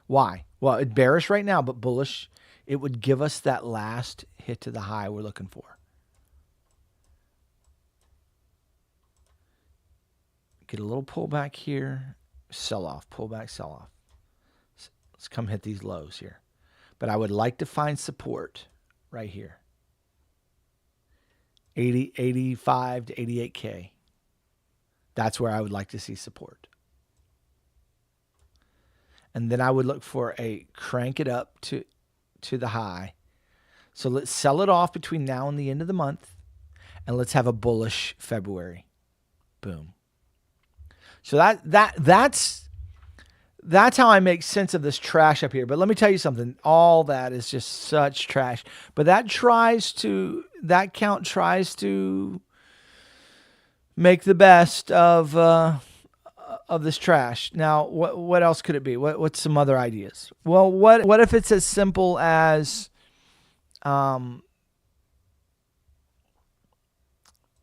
Why? Well, it's bearish right now, but bullish. It would give us that last hit to the high we're looking for. Get a little pullback here. Sell off. Pullback, sell off. Let's come hit these lows here. But I would like to find support right here. 85 to 88K. That's where I would like to see support. And then I would look for a crank it up to the high. So let's sell it off between now and the end of the month. And let's have a bullish February. Boom. So that's how I make sense of this trash up here. But let me tell you something. All that is just such trash. But that count tries to make the best of this trash. Now, what else could it be? What's some other ideas? Well, what if it's as simple as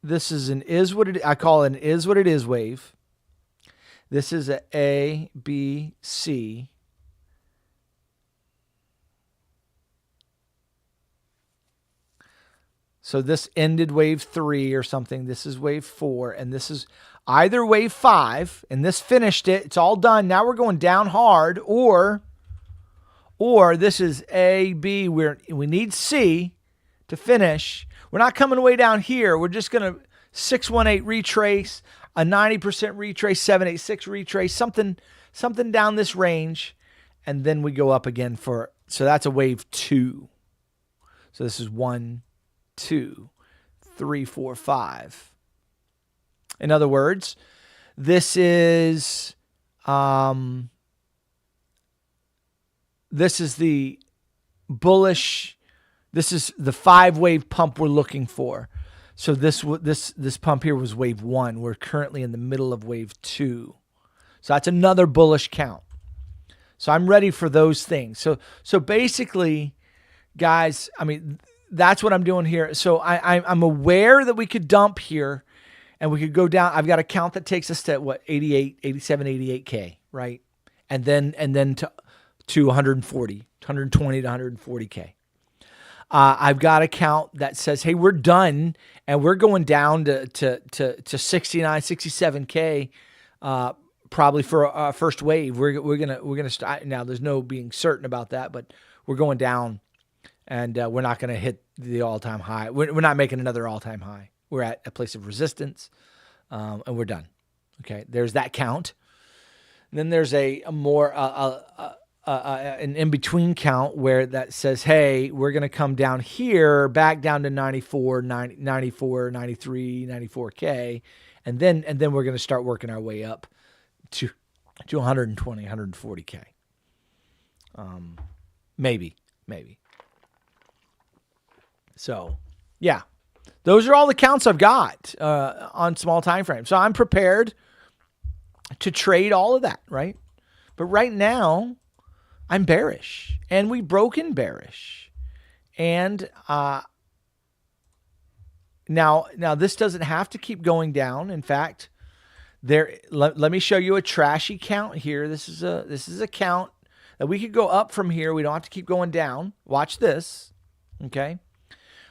this is an is what it I call it an is what it is wave. This is a B, C. So this ended wave 3 or something. This is wave 4, and this is either wave 5, and this finished it. It's all done. Now we're going down hard, or this is A, B. We need C to finish. We're not coming way down here. We're just going to 618 retrace, a 90% retrace, 786 retrace, something down this range, and then we go up again so that's a wave 2. So this is 1, 2, 3, 4, 5. In other words, this is the bullish. This is the 5-wave pump we're looking for. So this pump here was wave 1. We're currently in the middle of wave 2. So that's another bullish count. So I'm ready for those things. So basically, guys, I mean, that's what I'm doing here. So I'm aware that we could dump here and we could go down. I've got a count that takes us to what, 88, 87, 88K, right? And then to 140, 120 to 140K. I've got a count that says, hey, we're done and we're going down to 69, 67K, probably for our first wave. We're gonna start now. There's no being certain about that, but we're going down, and we're not gonna hit the all-time high. We're not making another all-time high. We're at a place of resistance, and we're done. Okay, there's that count. And then there's a more an in-between count where that says, hey, we're going to come down here, back down to 94, 93, 94K. And then we're going to start working our way up to 120, 140K. Maybe. So, yeah, those are all the counts I've got on small time frames. So I'm prepared to trade all of that, right? But right now, I'm bearish, and we broke in bearish. And now this doesn't have to keep going down. In fact, let me show you a trashy count here. This is a count that we could go up from here. We don't have to keep going down. Watch this. Okay.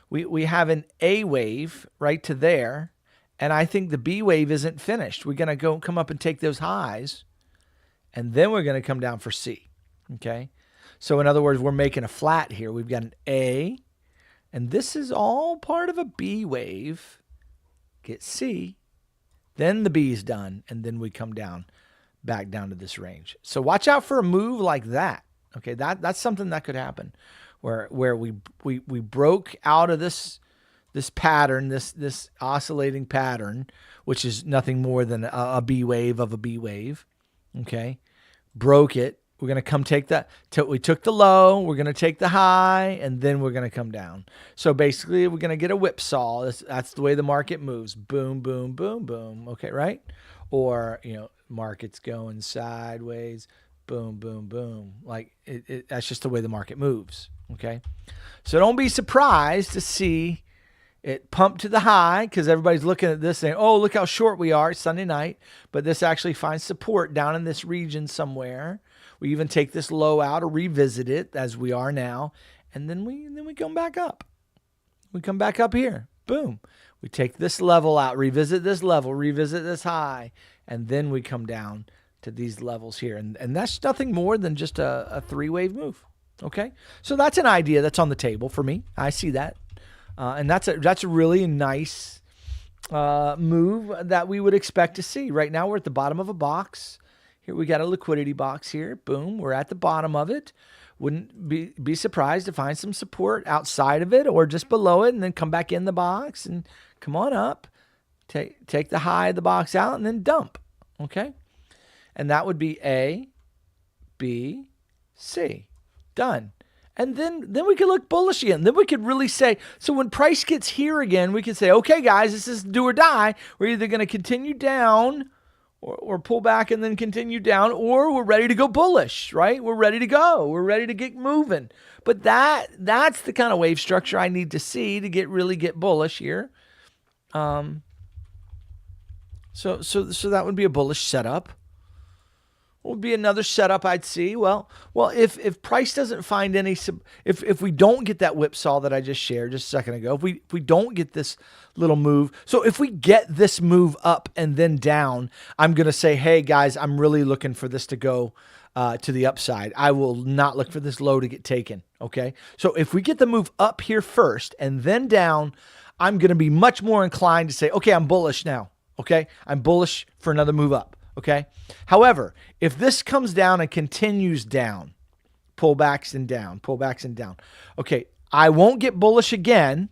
We have an A wave right to there, and I think the B wave isn't finished. We're going to come up and take those highs, and then we're going to come down for C. Okay. So in other words, we're making a flat here. We've got an A, and this is all part of a B wave. Get C, then the B is done, and then we come down, back down to this range. So watch out for a move like that. Okay, that's something that could happen, where we broke out of this pattern, this oscillating pattern, which is nothing more than a B wave of a B wave. Okay, broke it. We're going to come take that. We took the low. We're going to take the high, and then we're going to come down. So basically, we're going to get a whipsaw. That's the way the market moves. Boom, boom, boom, boom. Okay, right? Or, market's going sideways. Boom, boom, boom. Like, that's just the way the market moves. Okay? So don't be surprised to see it pump to the high, because everybody's looking at this saying, oh, look how short we are. It's Sunday night. But this actually finds support down in this region somewhere. We even take this low out or revisit it as we are now. And then we come back up. We come back up here. Boom. We take this level out, revisit this level, revisit this high. And then we come down to these levels here. And that's nothing more than just a three-wave move. Okay? So that's an idea that's on the table for me. I see that. And that's a really nice move that we would expect to see. Right now we're at the bottom of a box. Here we got a liquidity box here. Boom, we're at the bottom of it. Wouldn't be surprised to find some support outside of it or just below it, and then come back in the box and come on up. Take the high of the box out and then dump. Okay? And that would be A, B, C. Done. And then we could look bullish again. Then we could really say, so when price gets here again, we could say, okay, guys, this is do or die. We're either going to continue down or pull back and then continue down, or we're ready to go bullish, right? We're ready to go. We're ready to get moving. But that's the kind of wave structure I need to see to really get bullish here. So that would be a bullish setup. What would be another setup I'd see? Well, if price doesn't find any, if we don't get that whipsaw that I just shared just a second ago, if we don't get this little move, so if we get this move up and then down, I'm going to say, hey guys, I'm really looking for this to go to the upside. I will not look for this low to get taken. Okay. So if we get the move up here first and then down, I'm going to be much more inclined to say, okay, I'm bullish now. Okay. I'm bullish for another move up. Okay. However, if this comes down and continues down, pullbacks and down, okay, I won't get bullish again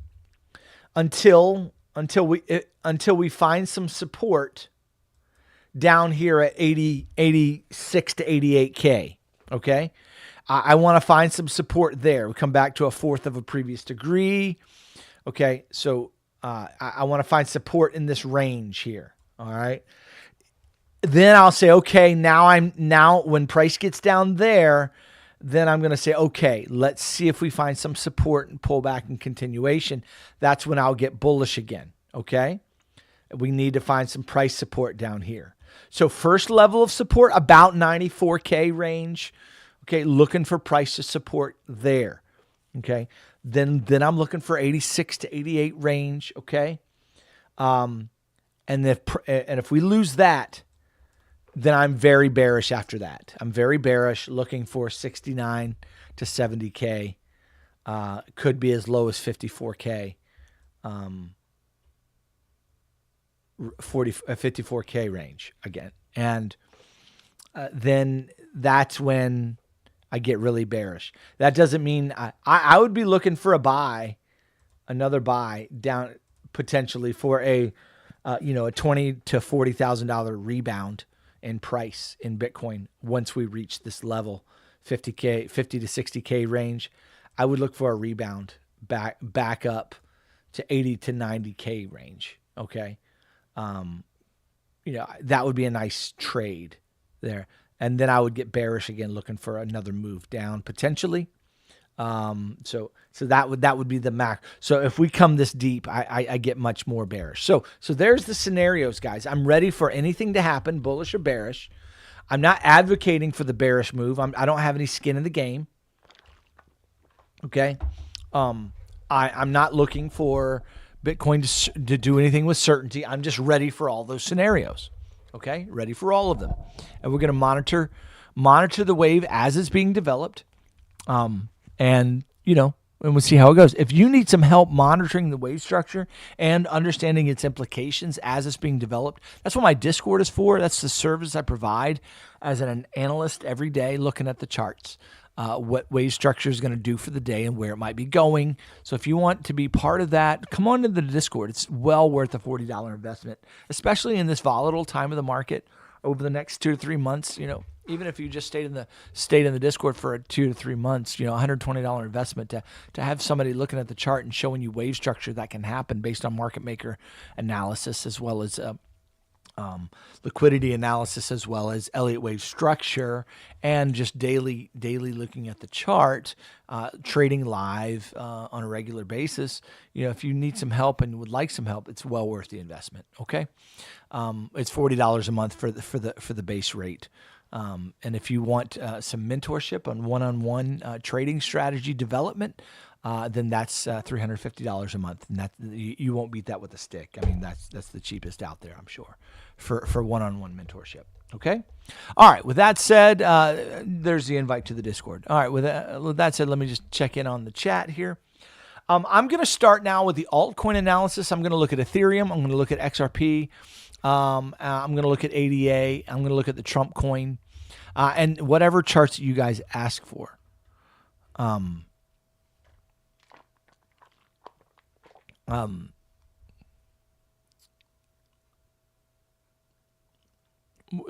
until we find some support down here at 86 to 88K. Okay. I want to find some support there. We come back to a fourth of a previous degree. Okay. So, I want to find support in this range here. All right. Then I'll say, okay, now when price gets down there, then I'm going to say, okay, let's see if we find some support and pullback and continuation. That's when I'll get bullish again. Okay. We need to find some price support down here. So first level of support, about 94K range. Okay. Looking for price to support there. Okay. Then I'm looking for 86 to 88 range. Okay. And if we lose that, then I'm very bearish after that. I'm very bearish, looking for 69 to 70K. Could be as low as 54K. 54K range again. And then that's when I get really bearish. That doesn't mean I would be looking for a buy, another buy down potentially for a $20,000 to $40,000 rebound in price in Bitcoin. Once we reach this level, 50 to 60K range, I would look for a rebound back up to 80 to 90K range. Okay. That would be a nice trade there. and then I would get bearish again, looking for another move down potentially. So that would be the max. So if we come this deep, I get much more bearish. So there's the scenarios, guys. I'm ready for anything to happen, bullish or bearish. I'm not advocating for the bearish move. I don't have any skin in the game. Okay. I'm not looking for Bitcoin to do anything with certainty. I'm just ready for all those scenarios. Okay. Ready for all of them. And we're going to monitor the wave as it's being developed. And we'll see how it goes. If you need some help monitoring the wave structure and understanding its implications as it's being developed, that's what my Discord is for. That's the service I provide as an analyst every day, looking at the charts, what wave structure is going to do for the day and where it might be going. So if you want to be part of that, come on to the Discord. It's well worth a $40 investment, especially in this volatile time of the market over the next 2 to 3 months. Even if you just stayed in the Discord for 2 to 3 months, $120 investment to have somebody looking at the chart and showing you wave structure that can happen based on market maker analysis, as well as liquidity analysis, as well as Elliott wave structure, and just daily looking at the chart, trading live on a regular basis. If you need some help and would like some help, it's well worth the investment. Okay, it's $40 a month for the base rate. And if you want some mentorship on one-on-one trading strategy development, then that's $350 a month, and that you won't beat that with a stick. I mean, that's the cheapest out there, I'm sure, for one-on-one mentorship. Okay. All right. With that said, there's the invite to the Discord. All right. With that said, let me just check in on the chat here. I'm going to start now with the altcoin analysis. I'm going to look at Ethereum. I'm going to look at XRP. I'm going to look at ADA. I'm going to look at the Trump coin, and whatever charts that you guys ask for.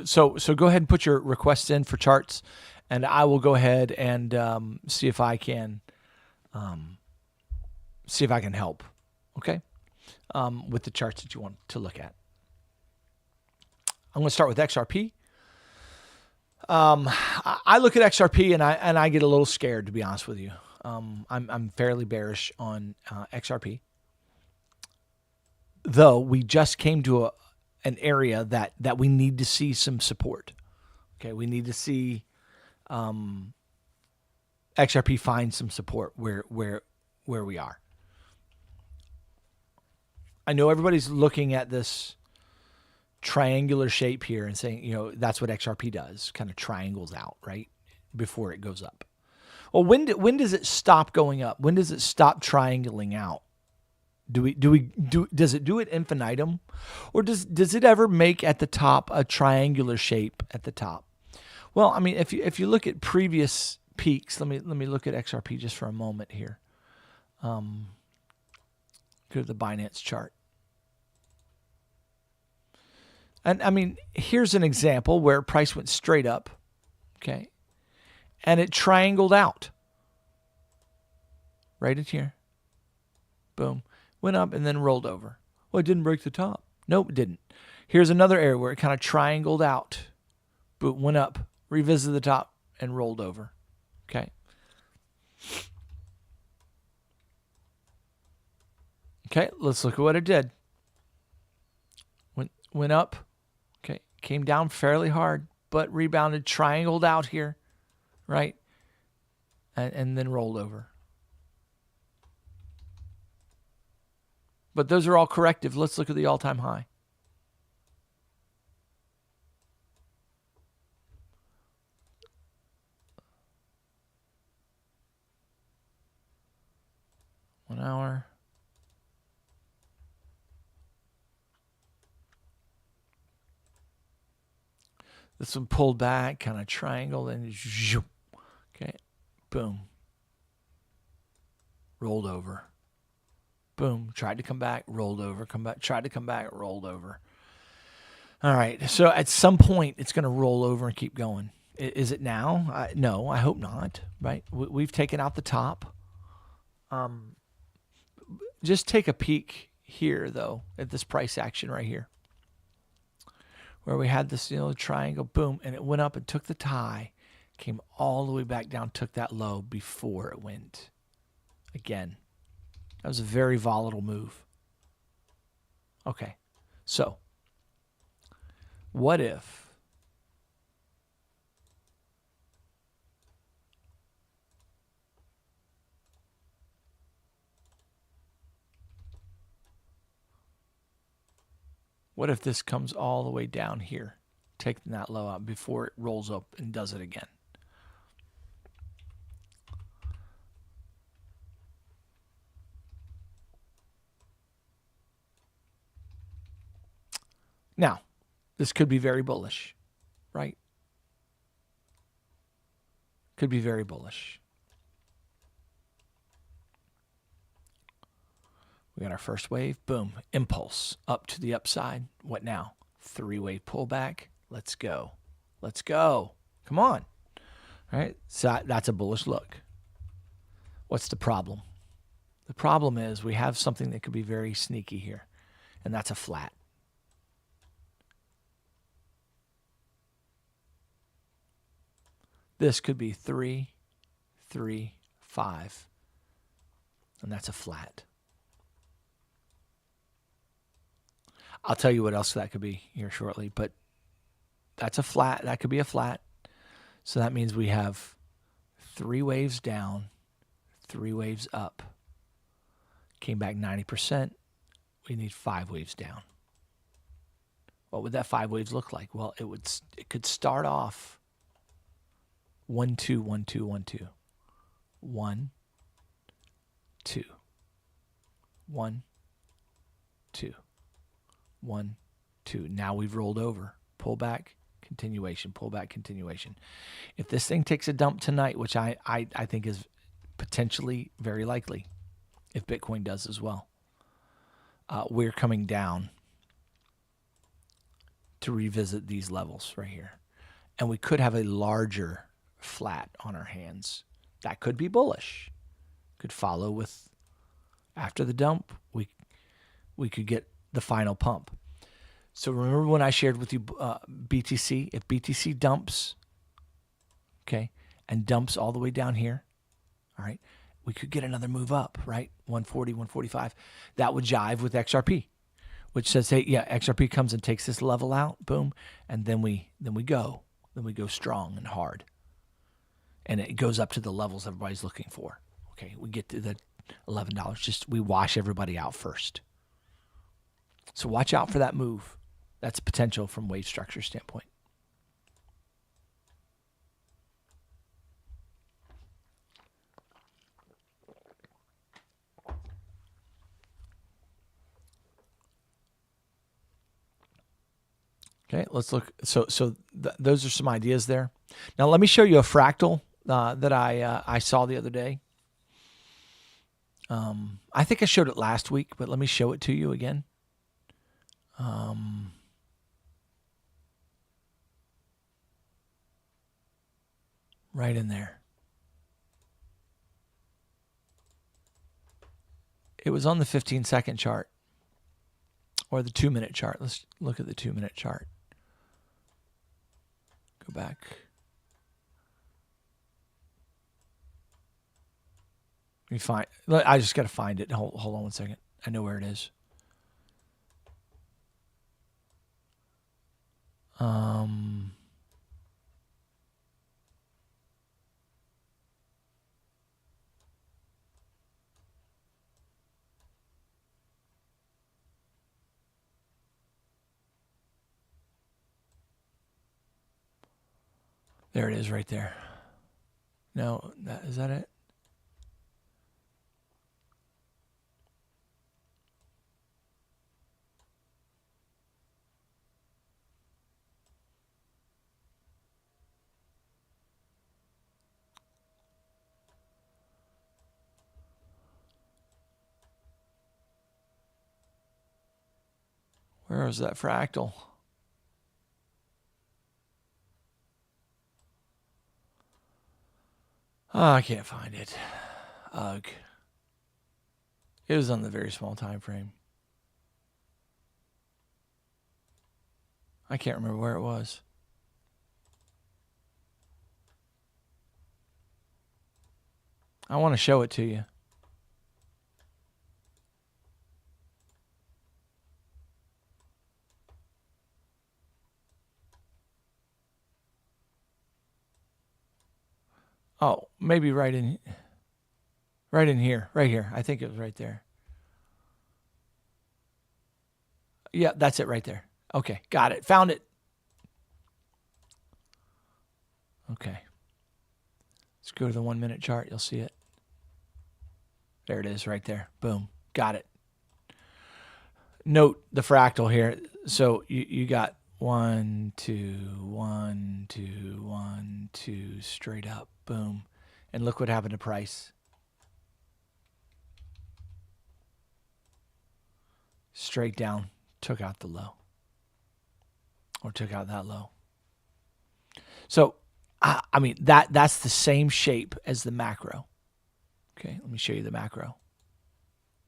So go ahead and put your requests in for charts, and I will go ahead and see if I can help. Okay, with the charts that you want to look at. I'm going to start with XRP. I look at XRP and I get a little scared, to be honest with you. I'm fairly bearish on XRP, though we just came to an area that we need to see some support. Okay, we need to see XRP find some support where we are. I know everybody's looking at this triangular shape here and saying, that's what XRP does, kind of triangles out, right, before it goes up. Well, when does it stop going up? When does it stop triangling out? Does it do it infinitum, or does it ever make at the top a triangular shape at the top? Well, I mean, if you look at previous peaks, let me look at XRP just for a moment here. Go to the Binance chart. And I mean, here's an example where price went straight up, okay, and it triangled out right in here. Boom. Went up and then rolled over. Well, it didn't break the top. Nope, it didn't. Here's another area where it kind of triangled out. Boom, went up, revisited the top, and rolled over. Okay. Okay, let's look at what it did. Went up. Okay, came down fairly hard, but rebounded, triangled out here, right? And then rolled over. But those are all corrective. Let's look at the all-time high. One hour. This one pulled back, kind of triangled, and okay, boom. Rolled over. Boom, tried to come back, rolled over, come back, tried to come back, rolled over. All right, so at some point, it's going to roll over and keep going. Is it now? No, I hope not, right? We've taken out the top. Just take a peek here, though, at this price action right here. where we had this, triangle, boom, and it went up and took the tie, came all the way back down, took that low before it went again. That was a very volatile move. Okay, so what if this comes all the way down here, taking that low out before it rolls up and does it again? Now, this could be very bullish, right? Could be very bullish. We got our first wave, boom, impulse up to the upside. What now? 3-wave pullback. Let's go. Let's go. Come on. All right, so that's a bullish look. What's the problem? The problem is we have something that could be very sneaky here, and that's a flat. This could be 3, 3, 5, and that's a flat. I'll tell you what else that could be here shortly, but that's a flat. That could be a flat. So that means we have 3 waves down, 3 waves up. Came back 90%. We need 5 waves down. What would that 5 waves look like? Well, it could start off 1, 2, 1, 2, 1, 2. 1, 2. 1, 2. 1, 2. Now we've rolled over. Pull back, continuation, pull back, continuation. If this thing takes a dump tonight, which I think is potentially very likely, if Bitcoin does as well, we're coming down to revisit these levels right here. And we could have a larger flat on our hands. That could be bullish. Could follow with, after the dump, we could get the final pump. So remember when I shared with you BTC? If BTC dumps, okay, and dumps all the way down here, all right, we could get another move up, right? 140, 145. That would jive with XRP, which says, hey, yeah, XRP comes and takes this level out, boom, and then we go strong and hard, and it goes up to the levels everybody's looking for. Okay, we get to the $11. Just we wash everybody out first. So watch out for that move. That's potential from wave structure standpoint. Okay, let's look. So those are some ideas there. Now let me show you a fractal that I saw the other day. I think I showed it last week, but let me show it to you again. Right in there. It was on the 15-second chart or the 2-minute chart. Let's look at the 2-minute chart. Go back. Let me find. I just got to find it. Hold on 1 second. I know where it is. There it is right there. No, is that it? Where is that fractal? Oh, I can't find it. Ugh. It was on the very small time frame. I can't remember where it was. I want to show it to you. Oh, maybe right in here. Right here. I think it was right there. Yeah, that's it right there. Okay, got it. Found it. Okay. Let's go to the 1 minute chart. You'll see it. There it is right there. Boom. Got it. Note the fractal here. So you got 1, 2, 1, 2, 1, 2, straight up. Boom. And look what happened to price. Straight down. Took out the low. Or took out that low. So, I mean, that's the same shape as the macro. Okay, let me show you the macro.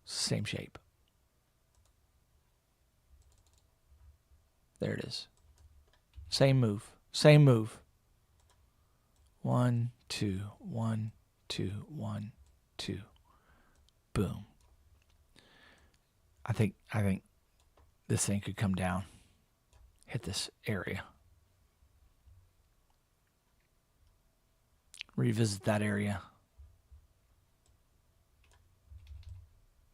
It's the same shape. There it is. Same move. Same move. 1, 2, 1, 2, 1, 2. Boom. I think this thing could come down. Hit this area. Revisit that area.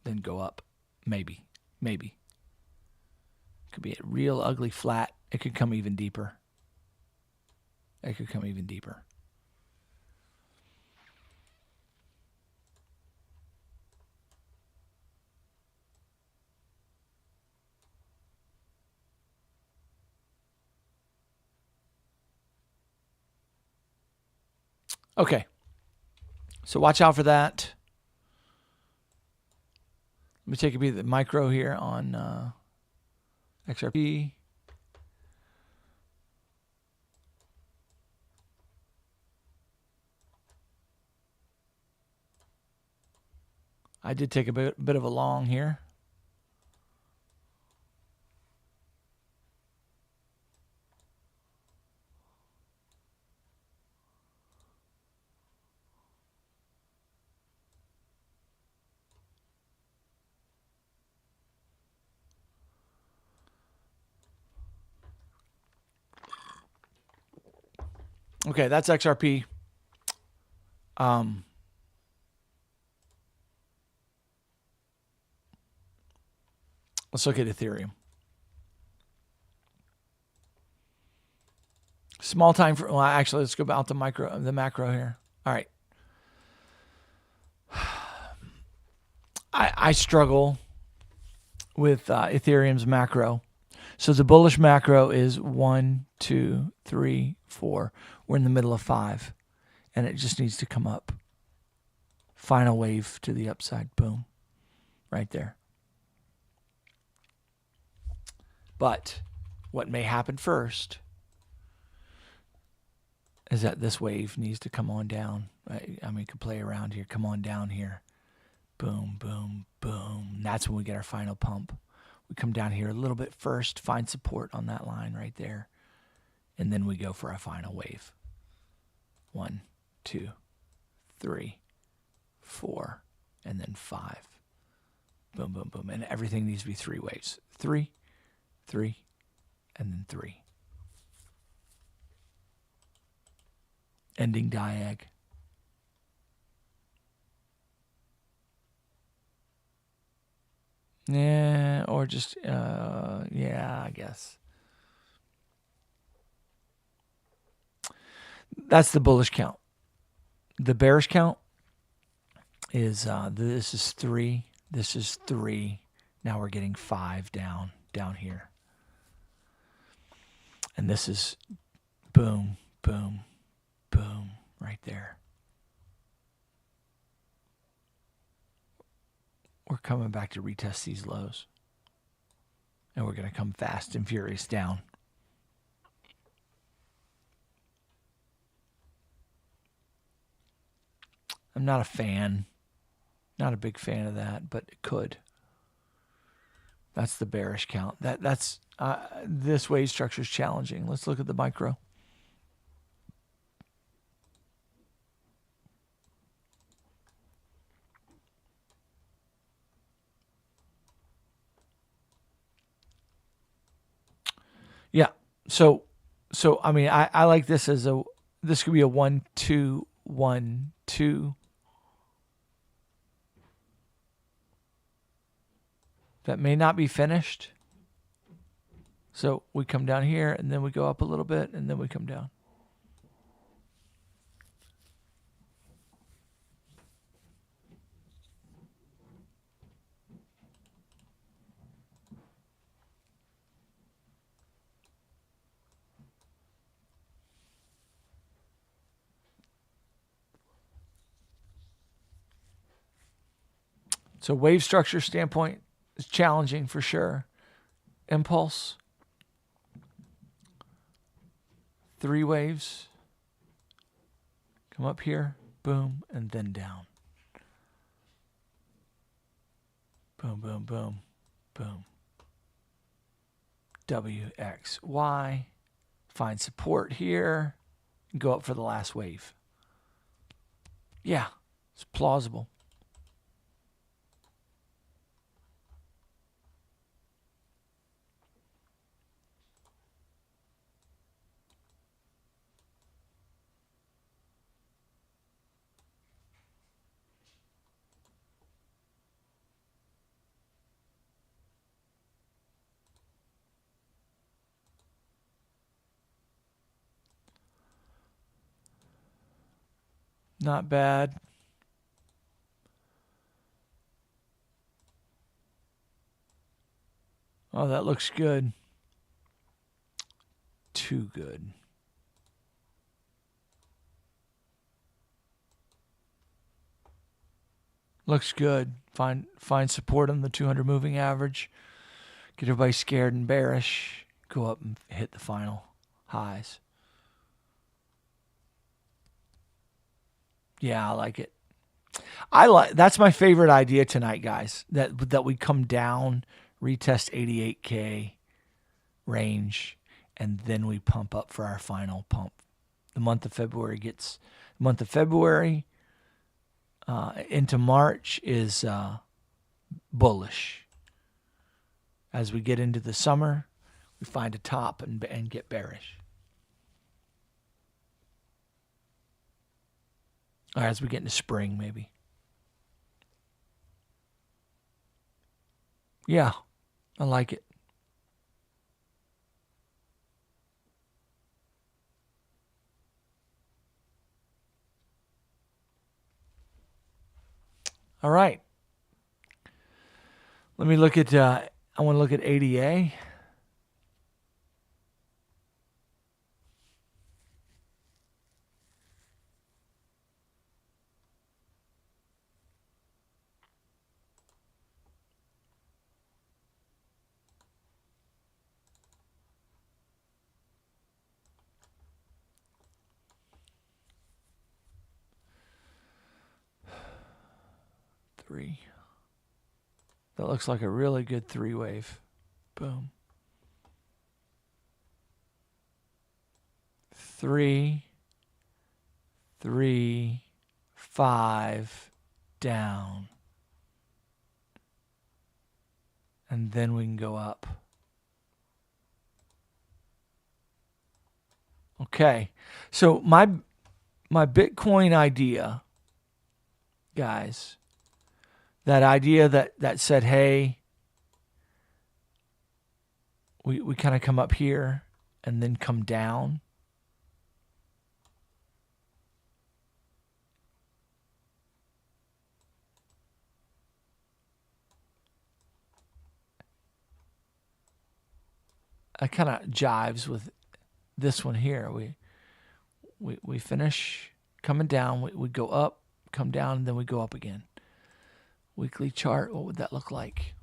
Then go up. Maybe. Could be a real ugly flat. It could come even deeper. Okay. So watch out for that. Let me take a peek at the micro here on XRP. I did take a bit of a long here. Okay, that's XRP. Let's look at Ethereum. Small time for, well, actually, let's go about the macro here. All right. I struggle with Ethereum's macro. So the bullish macro is 1, 2, 3, 4. We're in the middle of 5, and it just needs to come up. Final wave to the upside. Boom. Right there. But what may happen first is that this wave needs to come on down. Right? I mean, you can play around here. Come on down here. Boom, boom, boom. That's when we get our final pump. We come down here a little bit first, find support on that line right there, and then we go for our final wave. 1, 2, 3, 4, and then 5. Boom, boom, boom. And everything needs to be 3 waves. 3, 3, and then 3. Ending diag. Yeah, or just, yeah, I guess. That's the bullish count. The bearish count is, this is 3, this is 3. Now we're getting 5 down here. And this is boom, boom, boom, right there. We're coming back to retest these lows. And we're going to come fast and furious down. I'm not a fan. Not a big fan of that, but it could. That's the bearish count. That's this wave structure is challenging. Let's look at the micro. Yeah. So I mean, I like this as this could be a 1 2 1 2. That may not be finished. So we come down here and then we go up a little bit and then we come down. So wave structure standpoint is challenging for sure. Impulse. 3 waves. Come up here, boom, and then down. Boom, boom, boom, boom. W, X, Y. Find support here. Go up for the last wave. Yeah, it's plausible. Not bad. Oh, that looks good. Too good. Looks good. Find support on the 200 moving average. Get everybody scared and bearish. Go up and hit the final highs. Yeah, I like it. That's my favorite idea tonight, guys. That we come down, retest 88K range, and then we pump up for our final pump. The month of February into March is bullish. As we get into the summer, we find a top and get bearish. Or as we get into spring, maybe. Yeah, I like it. All right. Let me look at, I want to look at ADA. Three. That looks like a really good 3-wave. Boom. 3, 3, 5, down. And then we can go up. Okay. So my Bitcoin idea, guys, that idea that said, hey, we kind of come up here and then come down. It kind of jives with this one here. We finish coming down. We go up, come down, and then we go up again. Weekly chart, what would that look like?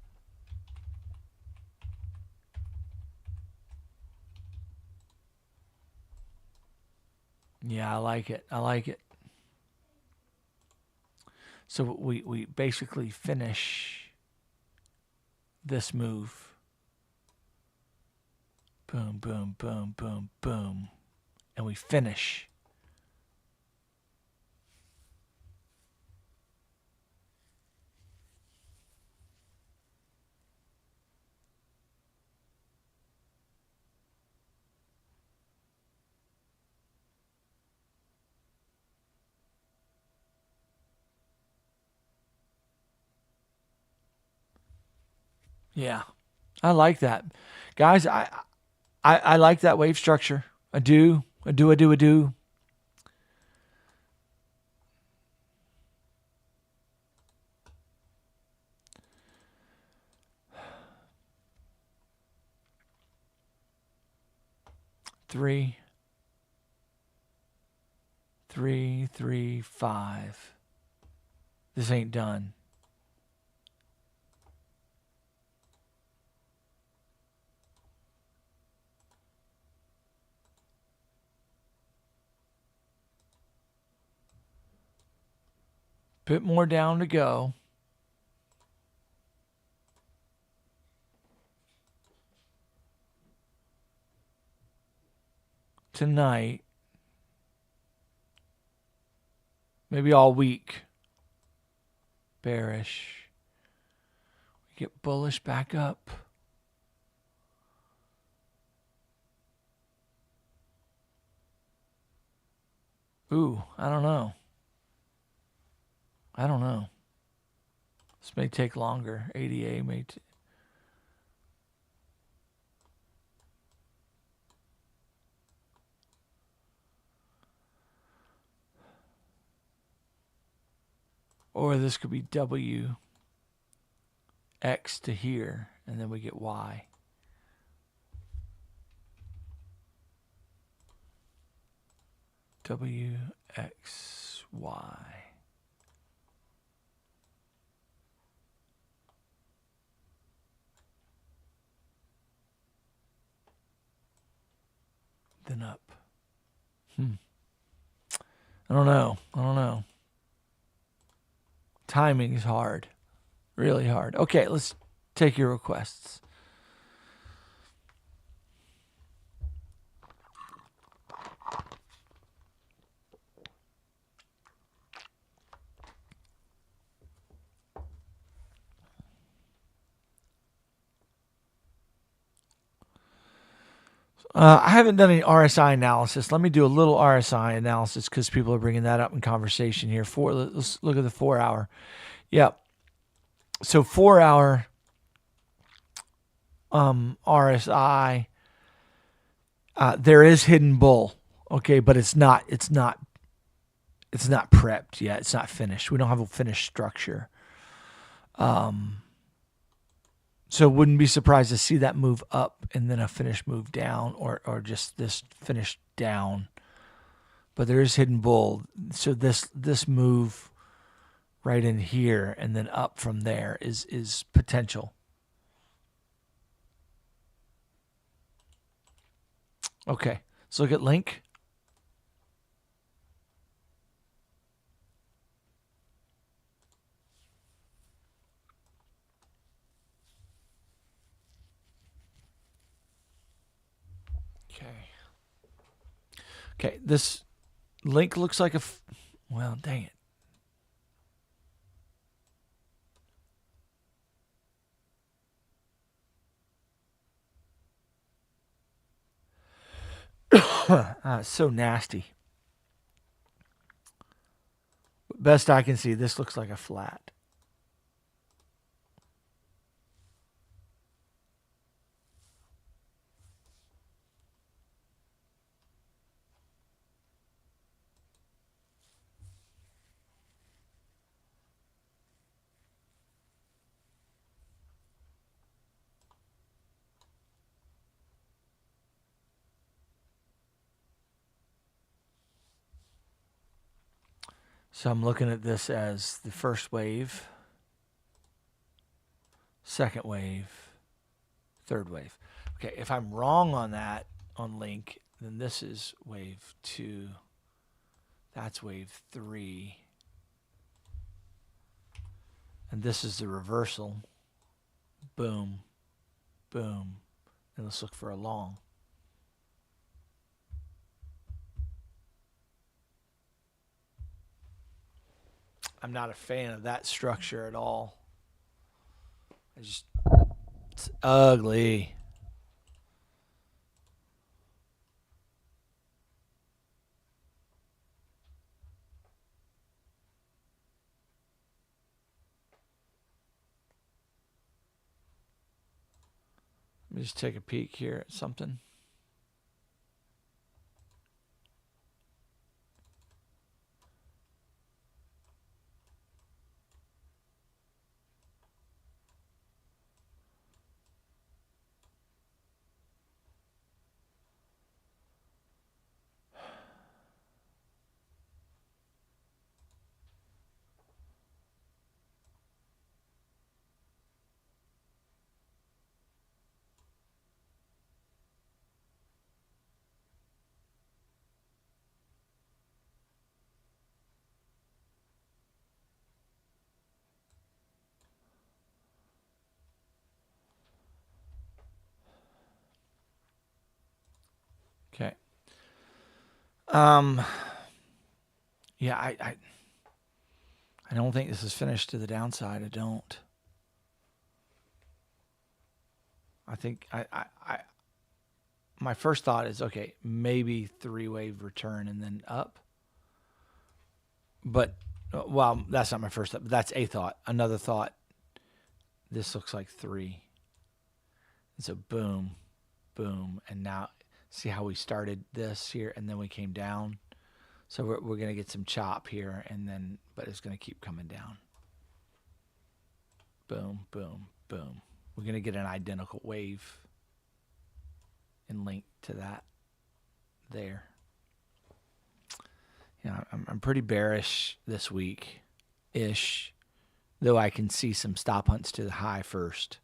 Yeah, I like it. I like it. So we basically finish this move. Boom, boom, boom, boom, boom. And we finish. Yeah, I like that. Guys, I like that wave structure. I do. I do, I do, I do. Three, three, three, five. This ain't done. Bit more down to go. Tonight. Maybe all week. Bearish. We get bullish back up. Ooh, I don't know. I don't know. This may take longer. ADA may. Or this could be W, X to here, and then we get Y. W, X, Y. Then up. I don't know. I don't know. Timing is hard. Really hard. Okay, let's take your requests. I haven't done any RSI analysis. Let me do a little RSI analysis because people are bringing that up in conversation here. Let's look at the 4 hour. Yep. So 4 hour RSI. There is hidden bull. Okay, but it's not prepped yet. It's not finished. We don't have a finished structure. So wouldn't be surprised to see that move up and then a finished move down, or just this finished down. But there is hidden bull. So this move right in here and then up from there is potential. Okay, let's look at link. Okay, this link looks like well, dang it. So nasty. Best I can see, this looks like a flat. So I'm looking at this as the first wave, second wave, third wave. Okay, if I'm wrong on that on link, then this is wave 2. That's wave 3. And this is the reversal. Boom, boom. And let's look for a long. I'm not a fan of that structure at all. It's ugly. Let me just take a peek here at something. Okay. Yeah, I don't think this is finished to the downside. I don't. I think my first thought is, okay, maybe 3-wave return and then up. But, well, that's not my first thought, but that's a thought. Another thought, this looks like 3. And so boom, boom. And now see how we started this here and then we came down. So we're going to get some chop here and then, but it's going to keep coming down. Boom, boom, boom. We're going to get an identical wave and link to that there. Yeah, I'm pretty bearish this week-ish, though I can see some stop hunts to the high first.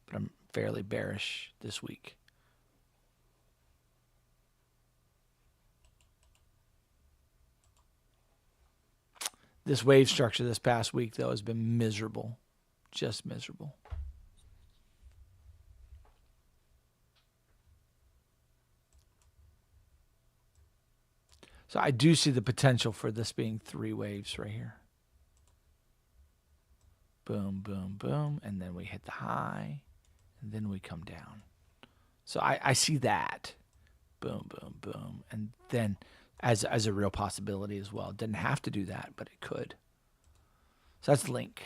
But I'm fairly bearish this week. This wave structure this past week, though, has been miserable. Just miserable. So I do see the potential for this being 3 waves right here. Boom, boom, boom. And then we hit the high. And then we come down. So I see that. Boom, boom, boom. And then as a real possibility as well. It didn't have to do that, but it could. So that's link.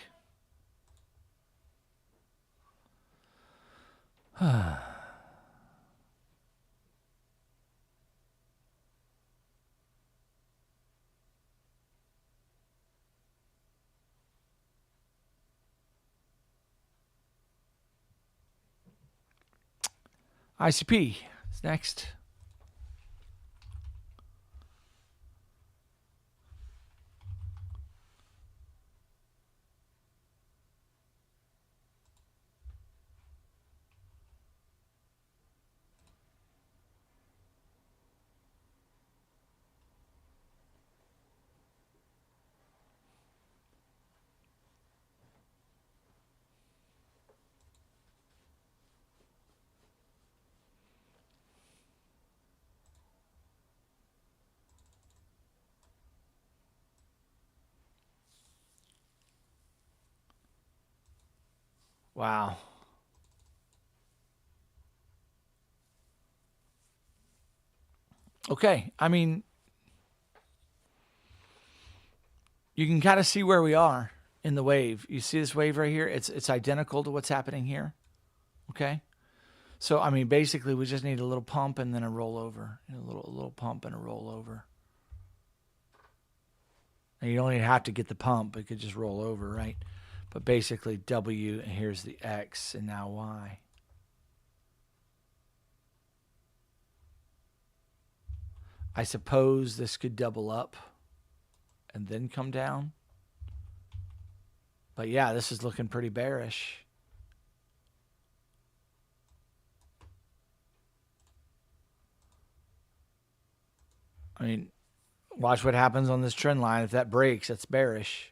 ICP is next. Wow. Okay. I mean, you can kind of see where we are in the wave. You see this wave right here? It's identical to what's happening here. Okay. So, I mean, basically we just need a little pump and then a rollover. A little pump and a rollover. And you don't even have to get the pump. It could just roll over, right? But basically W, and here's the X, and now Y. I suppose this could double up and then come down. But yeah, this is looking pretty bearish. I mean, watch what happens on this trend line. If that breaks, that's bearish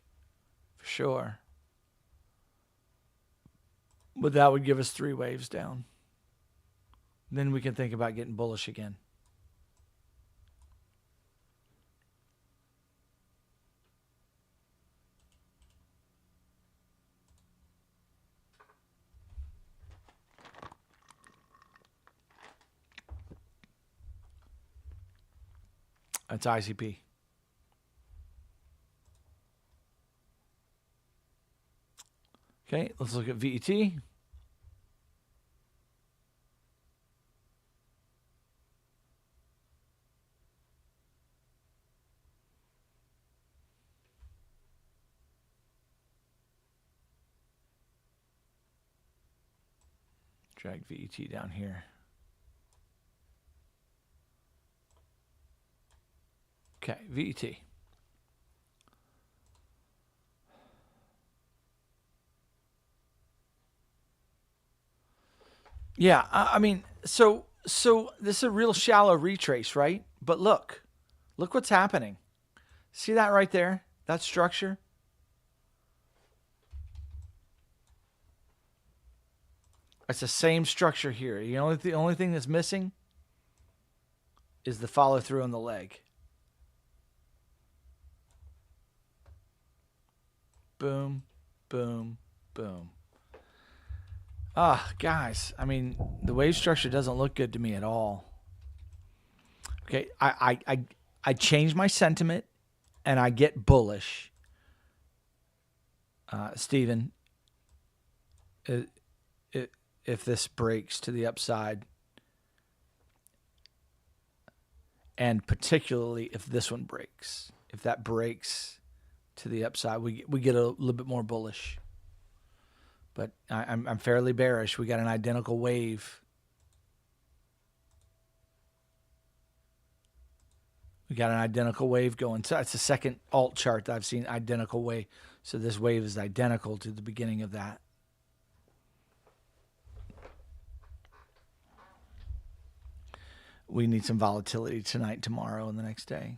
for sure. But that would give us 3 waves down. Then we can think about getting bullish again. That's ICP. Okay, let's look at VET. Drag VET down here. Okay, VET. Yeah, I mean, so this is a real shallow retrace, right? But look what's happening. See that right there? That structure? It's the same structure here. The only thing that's missing is the follow through on the leg. Boom, boom, boom. Guys, I mean, the wave structure doesn't look good to me at all. Okay, I change my sentiment and I get bullish. Stephen, if this breaks to the upside, and particularly if this one breaks, if that breaks to the upside, we get a little bit more bullish. But I'm fairly bearish. We got an identical wave. We got an identical wave going. So it's the second alt chart that I've seen identical wave. So this wave is identical to the beginning of that. We need some volatility tonight, tomorrow, and the next day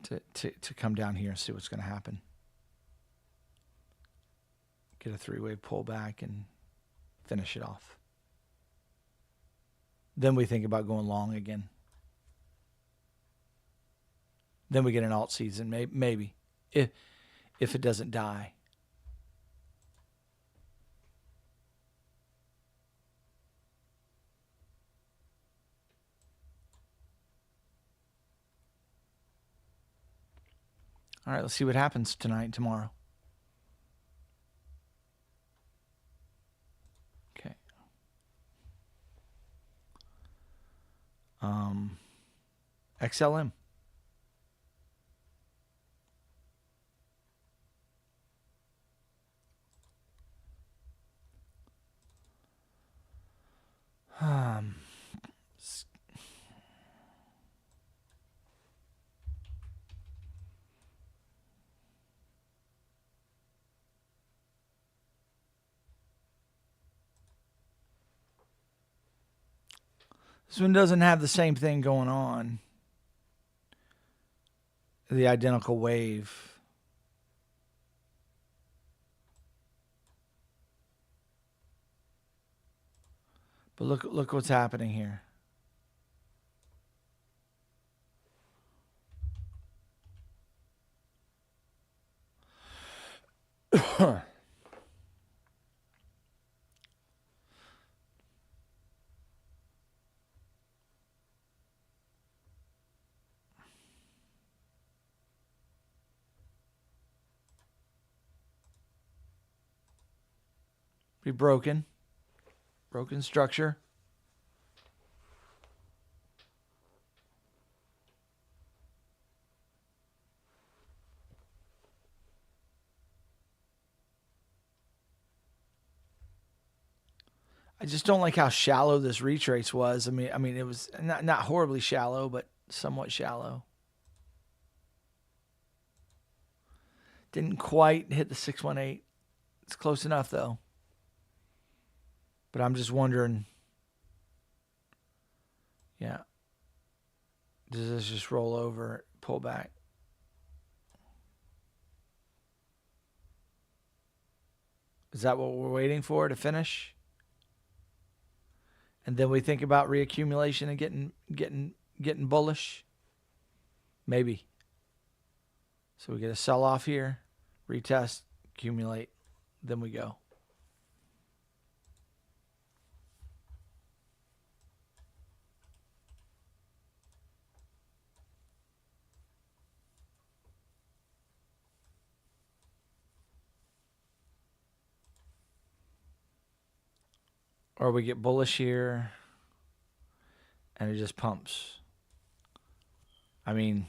to come down here and see what's going to happen. Get a three-wave pullback and finish it off. Then we think about going long again. Then we get an alt season, maybe, if it doesn't die. All right, let's see what happens tonight and tomorrow. Okay. XLM. This one doesn't have the same thing going on. The identical wave. But look what's happening here. Be broken structure. I just don't like how shallow this retrace was. I mean, it was not horribly shallow, but somewhat shallow. Didn't quite hit the 618. It's close enough though. But I'm just wondering, yeah, does this just roll over, pull back? Is that what we're waiting for to finish? And then we think about reaccumulation and getting bullish? Maybe. So we get a sell-off here, retest, accumulate, then we go. or we get bullish here and it just pumps. I mean,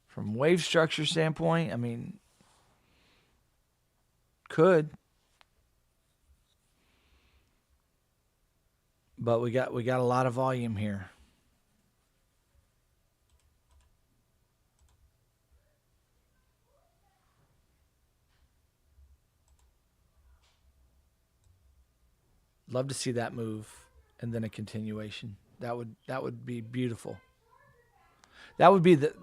from wave structure standpoint, I mean, could, but we got a lot of volume here. Love to see that move and then a continuation. That would be beautiful. That would be the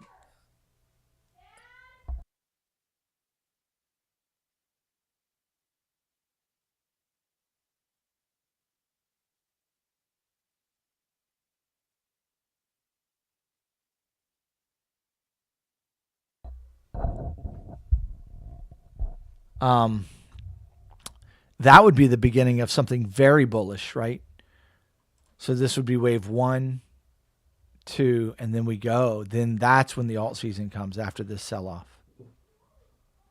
um that would be the beginning of something very bullish, right? So this would be wave 1, 2, and then we go. Then that's when the alt season comes after this sell off.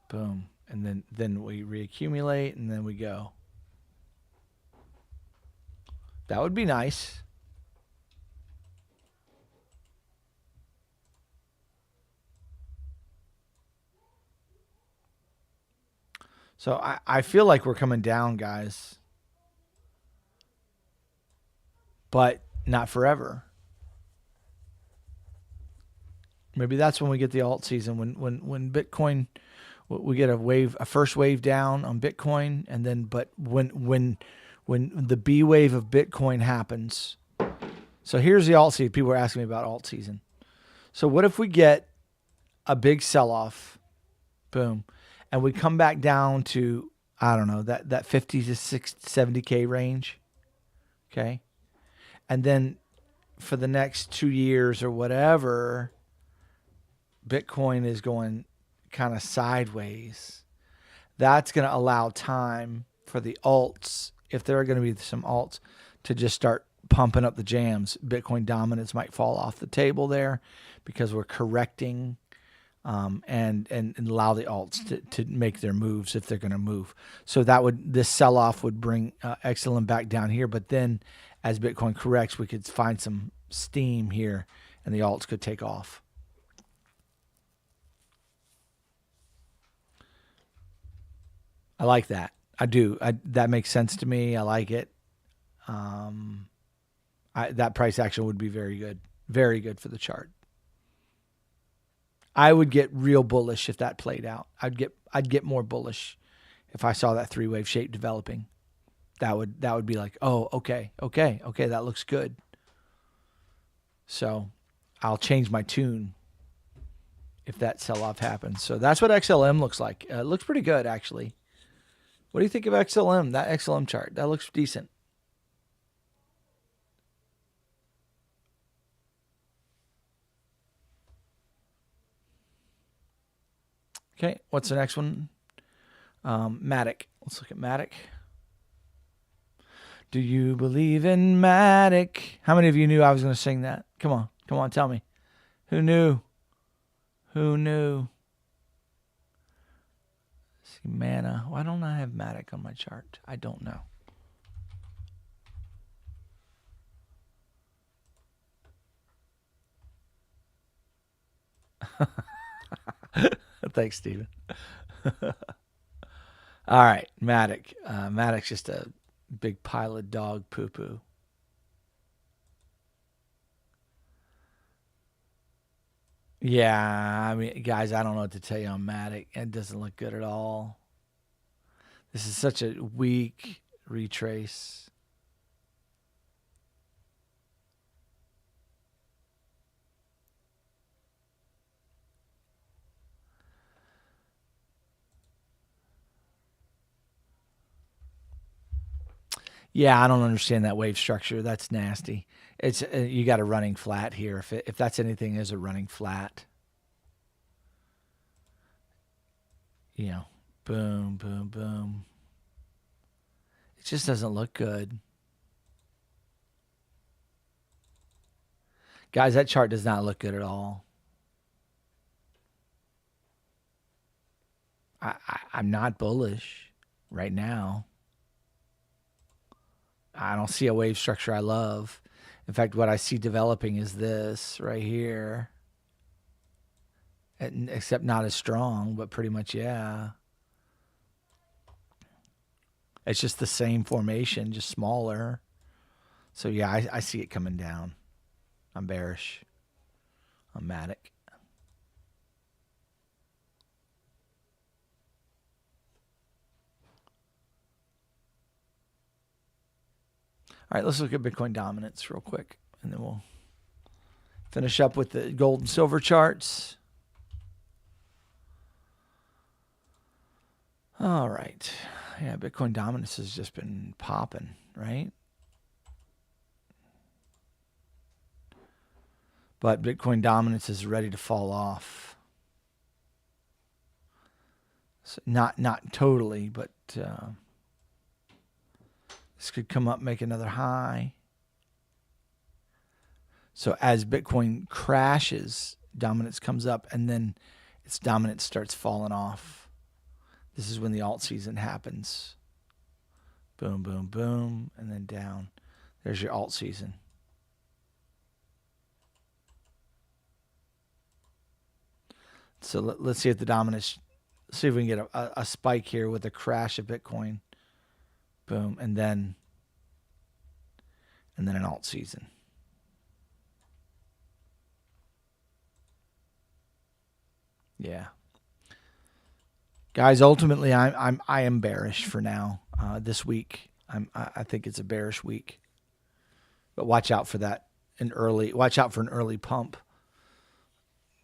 Boom. And then we reaccumulate and then we go. That would be nice. So I feel like we're coming down, guys. But not forever. Maybe that's when we get the alt season. When Bitcoin, we get a first wave down on Bitcoin, and then but when the B wave of Bitcoin happens. So here's the alt season. People are asking me about alt season. So what if we get a big sell off, boom, and we come back down to, I don't know, that 50 to 60, 70K range, okay, and then for the next 2 years or whatever, Bitcoin is going kind of sideways. That's going to allow time for the alts, if there are going to be some alts, to just start pumping up the jams. Bitcoin dominance might fall off the table there because we're correcting, and allow the alts to make their moves if they're going to move. So this sell off would bring XLM back down here. But then as Bitcoin corrects, we could find some steam here and the alts could take off. I like that. I do. That makes sense to me. I like it. That price action would be very good. Very good for the chart. I would get real bullish if that played out. I'd get more bullish if I saw that 3-wave shape developing. That would be like, oh, okay, that looks good. So I'll change my tune if that sell-off happens. So that's what XLM looks like. It looks pretty good, actually. What do you think of XLM? That XLM chart, that looks decent. Okay, what's the next one? Matic. Let's look at Matic. Do you believe in Matic? How many of you knew I was going to sing that? Come on, tell me. Who knew? Who knew? Let's see, Mana. Why don't I have Matic on my chart? I don't know. Thanks, Steven. All right, Matic. Matic's just a big pile of dog poo-poo. Yeah, I mean, guys, I don't know what to tell you on Matic. It doesn't look good at all. This is such a weak retrace. Yeah, I don't understand that wave structure. That's nasty. It's you got a running flat here. If that's anything, is a running flat. You know, boom, boom, boom. It just doesn't look good. Guys, that chart does not look good at all. I'm not bullish right now. I don't see a wave structure I love. In fact, what I see developing is this right here. Except not as strong, but pretty much, yeah. It's just the same formation, just smaller. So, yeah, I see it coming down. I'm bearish. I'm Matic. All right, let's look at Bitcoin dominance real quick, and then we'll finish up with the gold and silver charts. All right. Yeah, Bitcoin dominance has just been popping, right? But Bitcoin dominance is ready to fall off. So not totally, but this could come up, make another high. So as Bitcoin crashes, dominance comes up, and then its dominance starts falling off. This is when the alt season happens. Boom, boom, boom, and then down. There's your alt season. So let's see if the dominance, see if we can get a spike here with a crash of Bitcoin. Boom, and then an alt season. Yeah. Guys, ultimately I am bearish for now. This week. I think it's a bearish week. But watch out for that watch out for an early pump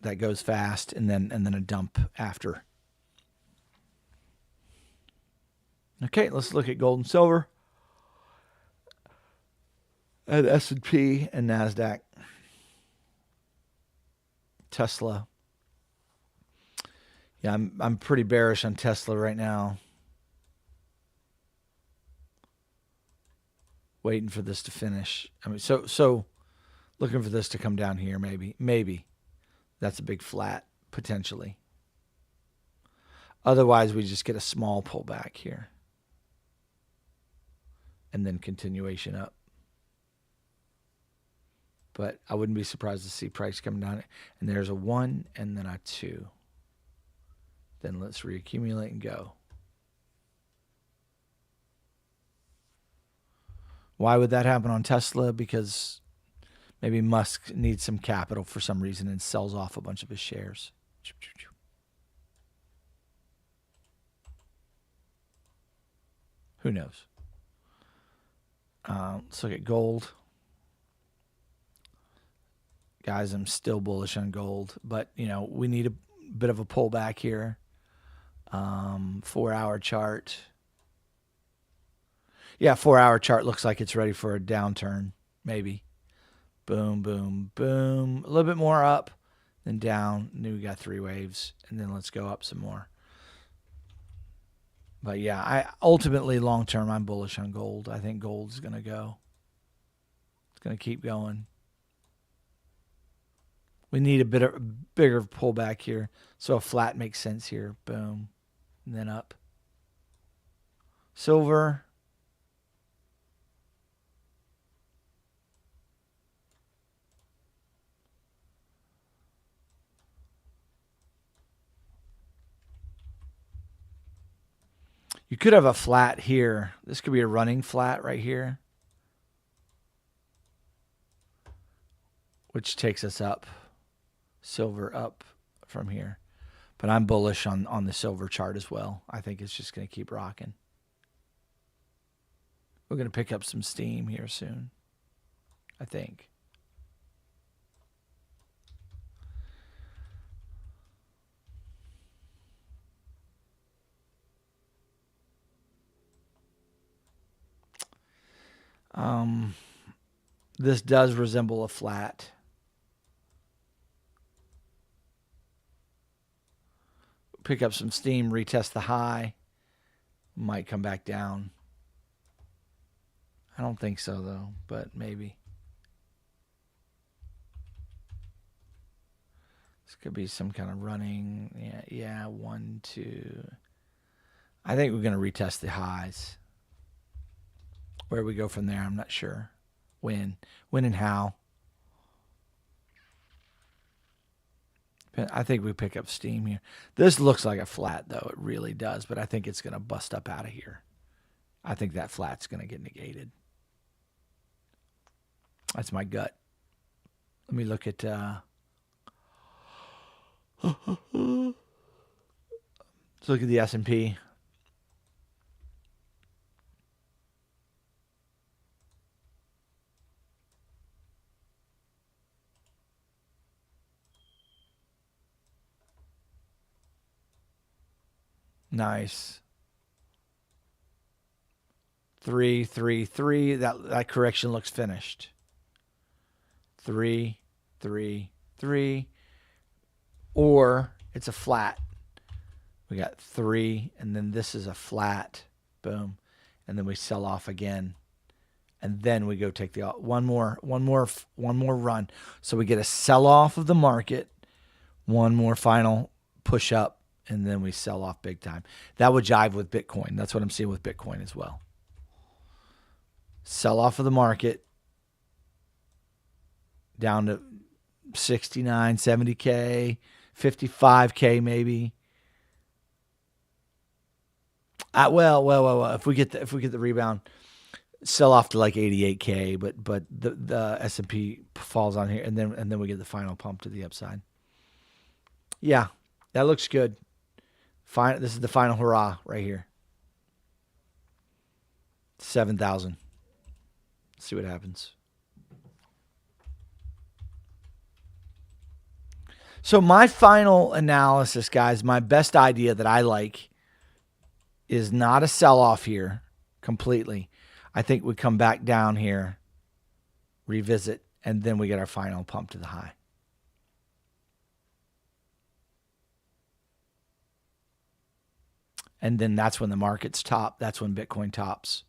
that goes fast and then a dump after. Okay, let's look at gold and silver. At S&P and NASDAQ. Tesla. Yeah, I'm pretty bearish on Tesla right now. Waiting for this to finish. I mean, so looking for this to come down here, maybe. That's a big flat, potentially. Otherwise, we just get a small pullback here. And then continuation up. But I wouldn't be surprised to see price coming down. And there's a 1 and then a 2. Then let's reaccumulate and go. Why would that happen on Tesla? Because maybe Musk needs some capital for some reason and sells off a bunch of his shares. Who knows? Let's look at gold. Guys, I'm still bullish on gold, but we need a bit of a pullback here. 4-hour chart. Yeah, 4-hour chart looks like it's ready for a downturn, maybe. Boom, boom, boom. A little bit more up, then down. And then we got 3 waves, and then let's go up some more. But yeah, ultimately long term, I'm bullish on gold. I think gold's gonna go. It's gonna keep going. We need a bigger pullback here, so a flat makes sense here. Boom, and then up. Silver. You could have a flat here. This could be a running flat right here, which takes us up. Silver up from here. But I'm bullish on the silver chart as well. I think it's just going to keep rocking. We're going to pick up some steam here soon, I think. This does resemble a flat. Pick up some steam, retest the high. Might come back down. I don't think so, though, but maybe. This could be some kind of running. Yeah, 1, 2. I think we're going to retest the highs. Where we go from there, I'm not sure. When and how. I think we pick up steam here. This looks like a flat, though. It really does, but I think it's going to bust up out of here. I think that flat's going to get negated. That's my gut. Let me look at... let's look at the S&P. Nice. 3, 3, 3. That correction looks finished. 3, 3, 3. Or it's a flat. We got 3, and then this is a flat. Boom. And then we sell off again. And then we go take the one more run. So we get a sell off of the market, one more final push up, and then we sell off big time. That would jive with Bitcoin. That's what I'm seeing with Bitcoin as well. Sell off of the market down to 69, 70K, 55K maybe. Well. If we get the rebound, sell off to like 88K, but the S&P falls on here, and then we get the final pump to the upside. Yeah, that looks good. Fine. This is the final hurrah right here. 7,000. See what happens. So my final analysis, guys, my best idea that I like is not a sell-off here completely. I think we come back down here, revisit, and then we get our final pump to the high. And then that's when the markets top. That's when Bitcoin tops.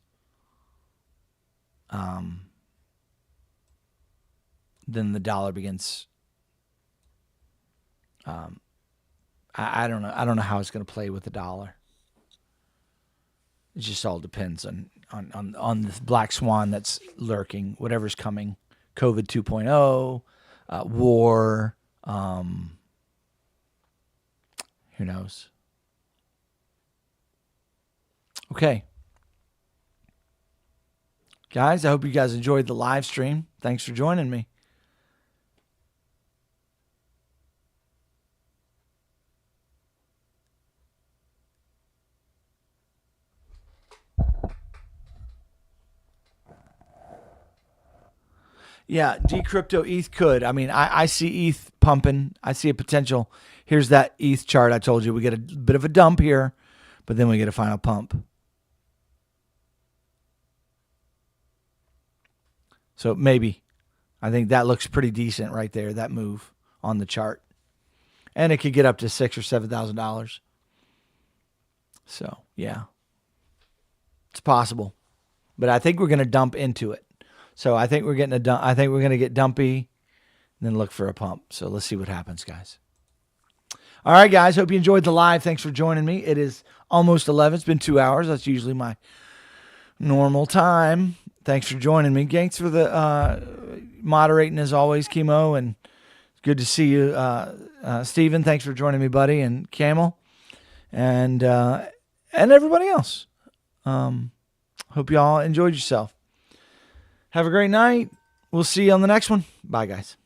Then the dollar begins. I don't know. I don't know how it's going to play with the dollar. It just all depends on this black swan that's lurking, whatever's coming. COVID 2.0, war. Who knows? Okay. Guys, I hope you guys enjoyed the live stream. Thanks for joining me. Yeah, decrypto ETH could. I mean, I see ETH pumping. I see a potential. Here's that ETH chart I told you. We get a bit of a dump here, but then we get a final pump. So maybe. I think that looks pretty decent right there, that move on the chart. And it could get up to $6,000 or $7,000. So, yeah. It's possible. But I think we're going to dump into it. So I think we're getting a dump. I think we're going to get dumpy and then look for a pump. So let's see what happens, guys. All right, guys. Hope you enjoyed the live. Thanks for joining me. It is almost 11. It's been 2 hours. That's usually my normal time. Thanks for joining me. Thanks for the moderating as always, Chemo. And it's good to see you, Steven. Thanks for joining me, buddy. And Camel. And everybody else. Hope you all enjoyed yourself. Have a great night. We'll see you on the next one. Bye, guys.